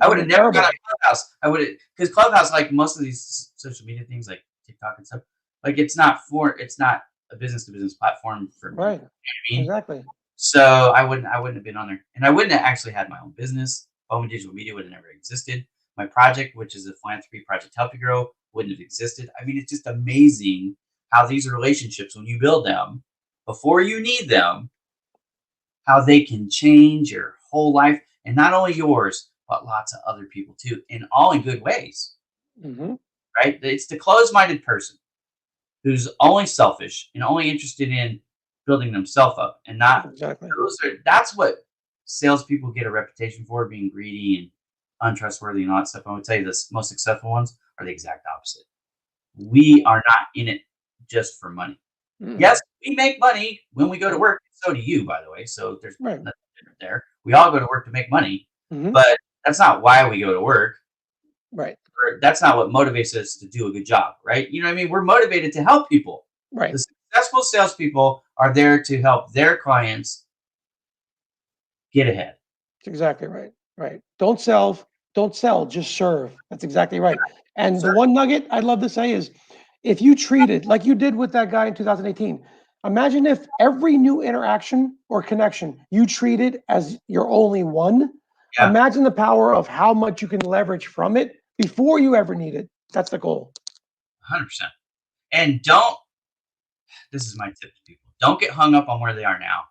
S1: I
S2: would
S1: would
S2: have
S1: have
S2: been
S1: never got on
S2: terrible.
S1: Clubhouse. I would have because Clubhouse, like most of these social media things, like TikTok and stuff, like it's not a business to business platform for me. You know
S2: Right.
S1: what I mean?
S2: Exactly.
S1: So I wouldn't have been on there, and I wouldn't have actually had my own business. Home and digital media would have never existed. My project, which is a philanthropy project, Help You Grow, wouldn't have existed. I mean, it's just amazing how these relationships, when you build them before you need them, how they can change your whole life, and not only yours, but lots of other people too, and all in good ways,
S2: Hmm.
S1: right? It's the closed-minded person who's only selfish and only interested in building themselves up, and not
S2: Exactly.
S1: that's what salespeople get a reputation for, being greedy and untrustworthy and all that stuff. I would tell you the most successful ones are the exact opposite. We are not in it just for money.
S2: Mm.
S1: Yes, we make money when we go to
S2: Right.
S1: work. So do you, by the way. So there's
S2: Right.
S1: nothing different there. We all go to work to make money,
S2: Hmm.
S1: but that's not why we go to work.
S2: Right.
S1: Or that's not what motivates us to do a good job, right? You know what I mean? We're motivated to help people.
S2: Right.
S1: The successful salespeople are there to help their clients get ahead.
S2: That's exactly right. Right. Don't sell, just serve. That's exactly right. And the
S1: Sir,
S2: one nugget I'd love to say is if you treated like you did with that guy in 2018, imagine if every new interaction or connection you treated as your only one.
S1: yeah,
S2: Imagine the power of how much you can leverage from it before you ever need it. That's the goal.
S1: 100%. And don't, this is my tip to people, don't get hung up on where they are now.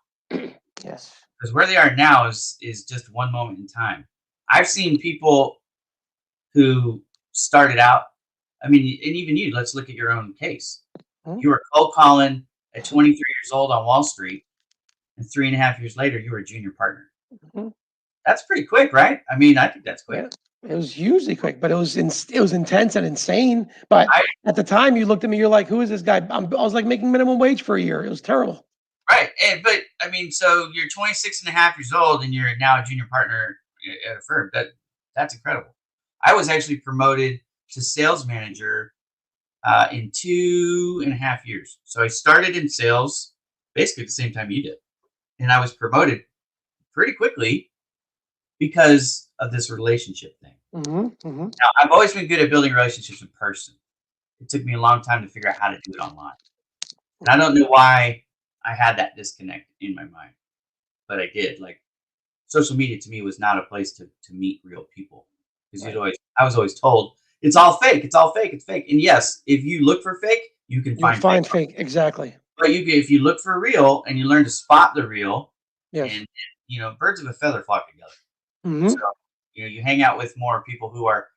S2: Yes.
S1: Because where they are now is just one moment in time. I've seen people who started out, I mean, and even you, let's look at your own case.
S2: Mhm.
S1: You were cold calling at 23 years old on Wall Street, and 3.5 years later, you were a junior partner.
S2: Mhm.
S1: That's pretty quick, right? I mean, I think that's quick.
S2: Yeah. It was hugely quick, but it was intense and insane. But
S1: I
S2: at the time, you looked at me, you're like, "Who is this guy?" I was like making minimum wage for a year. It was terrible.
S1: Right, but I mean, so you're 26 and a half years old, and you're now a junior partner at a firm. That's incredible. I was actually promoted to sales manager in 2.5 years. So I started in sales basically at the same time you did, and I was promoted pretty quickly because of this relationship thing.
S2: Hmm. Hmm.
S1: Now, I've always been good at building relationships in person. It took me a long time to figure out how to do it online. And I don't know why I had that disconnect in my mind, but I did. Like, social media to me was not a place to meet real people, because
S2: Right.
S1: I was always told it's all fake, it's all fake, it's fake. And yes, if you look for fake, you can
S2: You'll
S1: find fake.
S2: find fake. Exactly.
S1: But if you look for real and you learn to spot the real,
S2: Yes.
S1: and birds of a feather flock together. So
S2: Hmm.
S1: you hang out with more people who are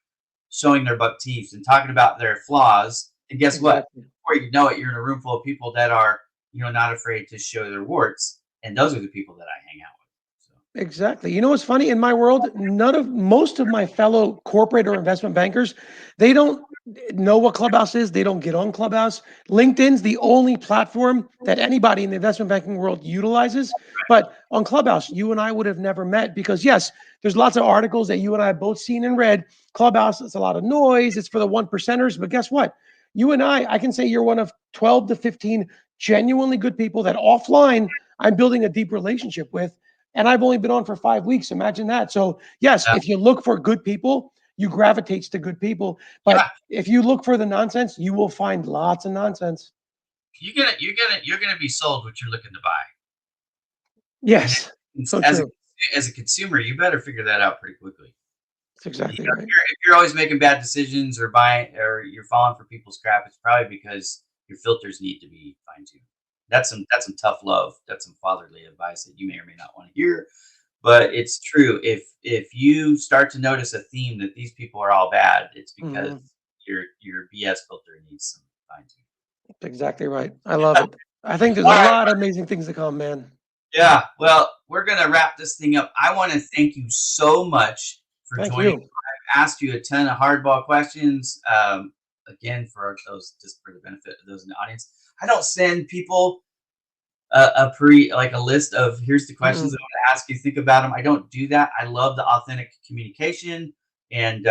S1: showing their buck teeth and talking about their flaws, and guess what?
S2: Exactly.
S1: Before you know it, you're in a room full of people that are not afraid to show their warts, and those are the people that I hang out with. So
S2: Exactly. You know what's funny? In my world, most of my fellow corporate or investment bankers, they don't know what Clubhouse is. They don't get on Clubhouse. LinkedIn's the only platform that anybody in the investment banking world utilizes. But on Clubhouse, you and I would have never met because, yes, there's lots of articles that you and I have both seen and read. Clubhouse, it's a lot of noise. It's for the one percenters. But guess what? You and I can say you're one of 12 to 15 genuinely good people that offline I'm building a deep relationship with, and I've only been on for 5 weeks. Imagine that. So, yes,
S1: yeah,
S2: if you look for good people, you gravitate to good people. But
S1: yeah,
S2: if you look for the nonsense, you will find lots of nonsense.
S1: you're gonna be sold what you're looking to buy. And
S2: Yes,
S1: it's
S2: so
S1: as a
S2: true.
S1: as a consumer, you better figure that out pretty quickly.
S2: That's exactly right.
S1: If you're always making bad decisions or buying or you're falling for people's crap, it's probably because your filters need to be fine tuned. That's some tough love. That's some fatherly advice that you may or may not want to hear, but it's true. If you start to notice a theme that these people are all bad, it's because
S2: Mhm.
S1: your BS filter needs some fine tuning.
S2: That's exactly right. I love it. I think there's a
S1: All right.
S2: lot of amazing things to come, man.
S1: Yeah. Well, we're gonna wrap this thing up. I want to thank you so much for
S2: Thank
S1: joining.
S2: you.
S1: Asked you a ton of hardball questions. Again, for those, just for the benefit of those in the audience, I don't send people a list of here's the questions
S2: Mm-mm.
S1: I want to ask you. Think about them. I don't do that. I love the authentic communication, and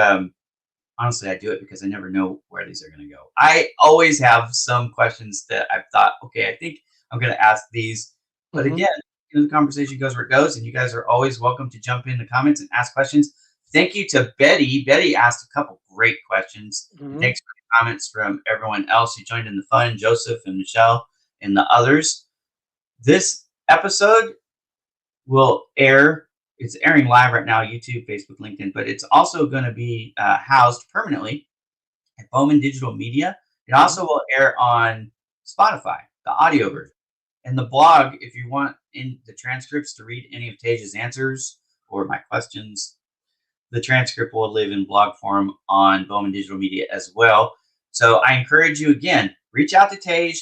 S1: honestly, I do it because I never know where these are going to go. I always have some questions that I've thought, okay, I think I'm going to ask these, but
S2: Mhm.
S1: again, the conversation goes where it goes, and you guys are always welcome to jump in the comments and ask questions. Thank you to Betty. Betty asked a couple great questions. And
S2: Mhm.
S1: thanks for the comments from everyone else who joined in the fun, Joseph and Michelle and the others. This episode will air. It's airing live right now, YouTube, Facebook, LinkedIn, but it's also going to be housed permanently at Bowman Digital Media. It
S2: Mhm.
S1: also will air on Spotify, the audio
S2: Mhm.
S1: version. And the blog, if you want in the transcripts to read any of Tej's answers or my questions, the transcript will live in blog form on Bowman Digital Media as well. So I encourage you again, reach out to Tej,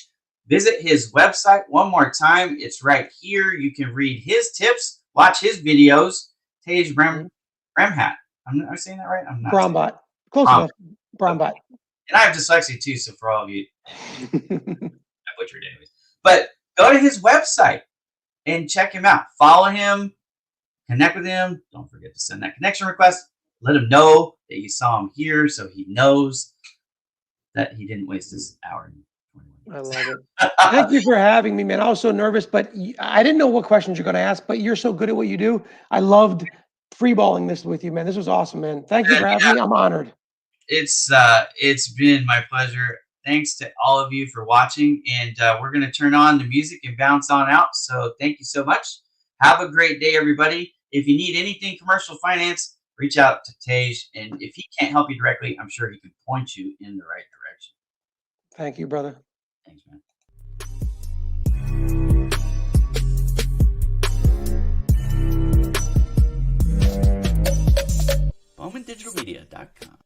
S1: visit his website one more time. It's right here. You can read his tips, watch his videos. Tej
S2: Mhm.
S1: Brahmbhatt. Am I saying that right? I'm not saying
S2: Brahmbhatt. Close
S1: Bram.
S2: enough. Brahmbhatt.
S1: And I have dyslexia too, so for all of you, I butchered it anyways. But go to his website and check him out. Follow him, connect with him. Don't forget to send that connection request. Let him know that you saw him here so he knows that he didn't waste his hour and 21
S2: I
S1: minutes.
S2: love it. Thank you for having me, man. I was so nervous, but I didn't know what questions you're going to ask, but you're so good at what you do. I loved freeballing this with you, man. This was awesome, man. Thank you
S1: And
S2: for having me. I'm honored.
S1: it's been my pleasure. Thanks to all of you for watching, and we're going to turn on the music and bounce on out. So thank you so much. Have a great day, everybody. If you need anything commercial finance, reach out to Tej, and if he can't help you directly, I'm sure he can point you in the right direction.
S2: Thank you, brother.
S1: Thanks, man. BowmanDigitalMedia.com.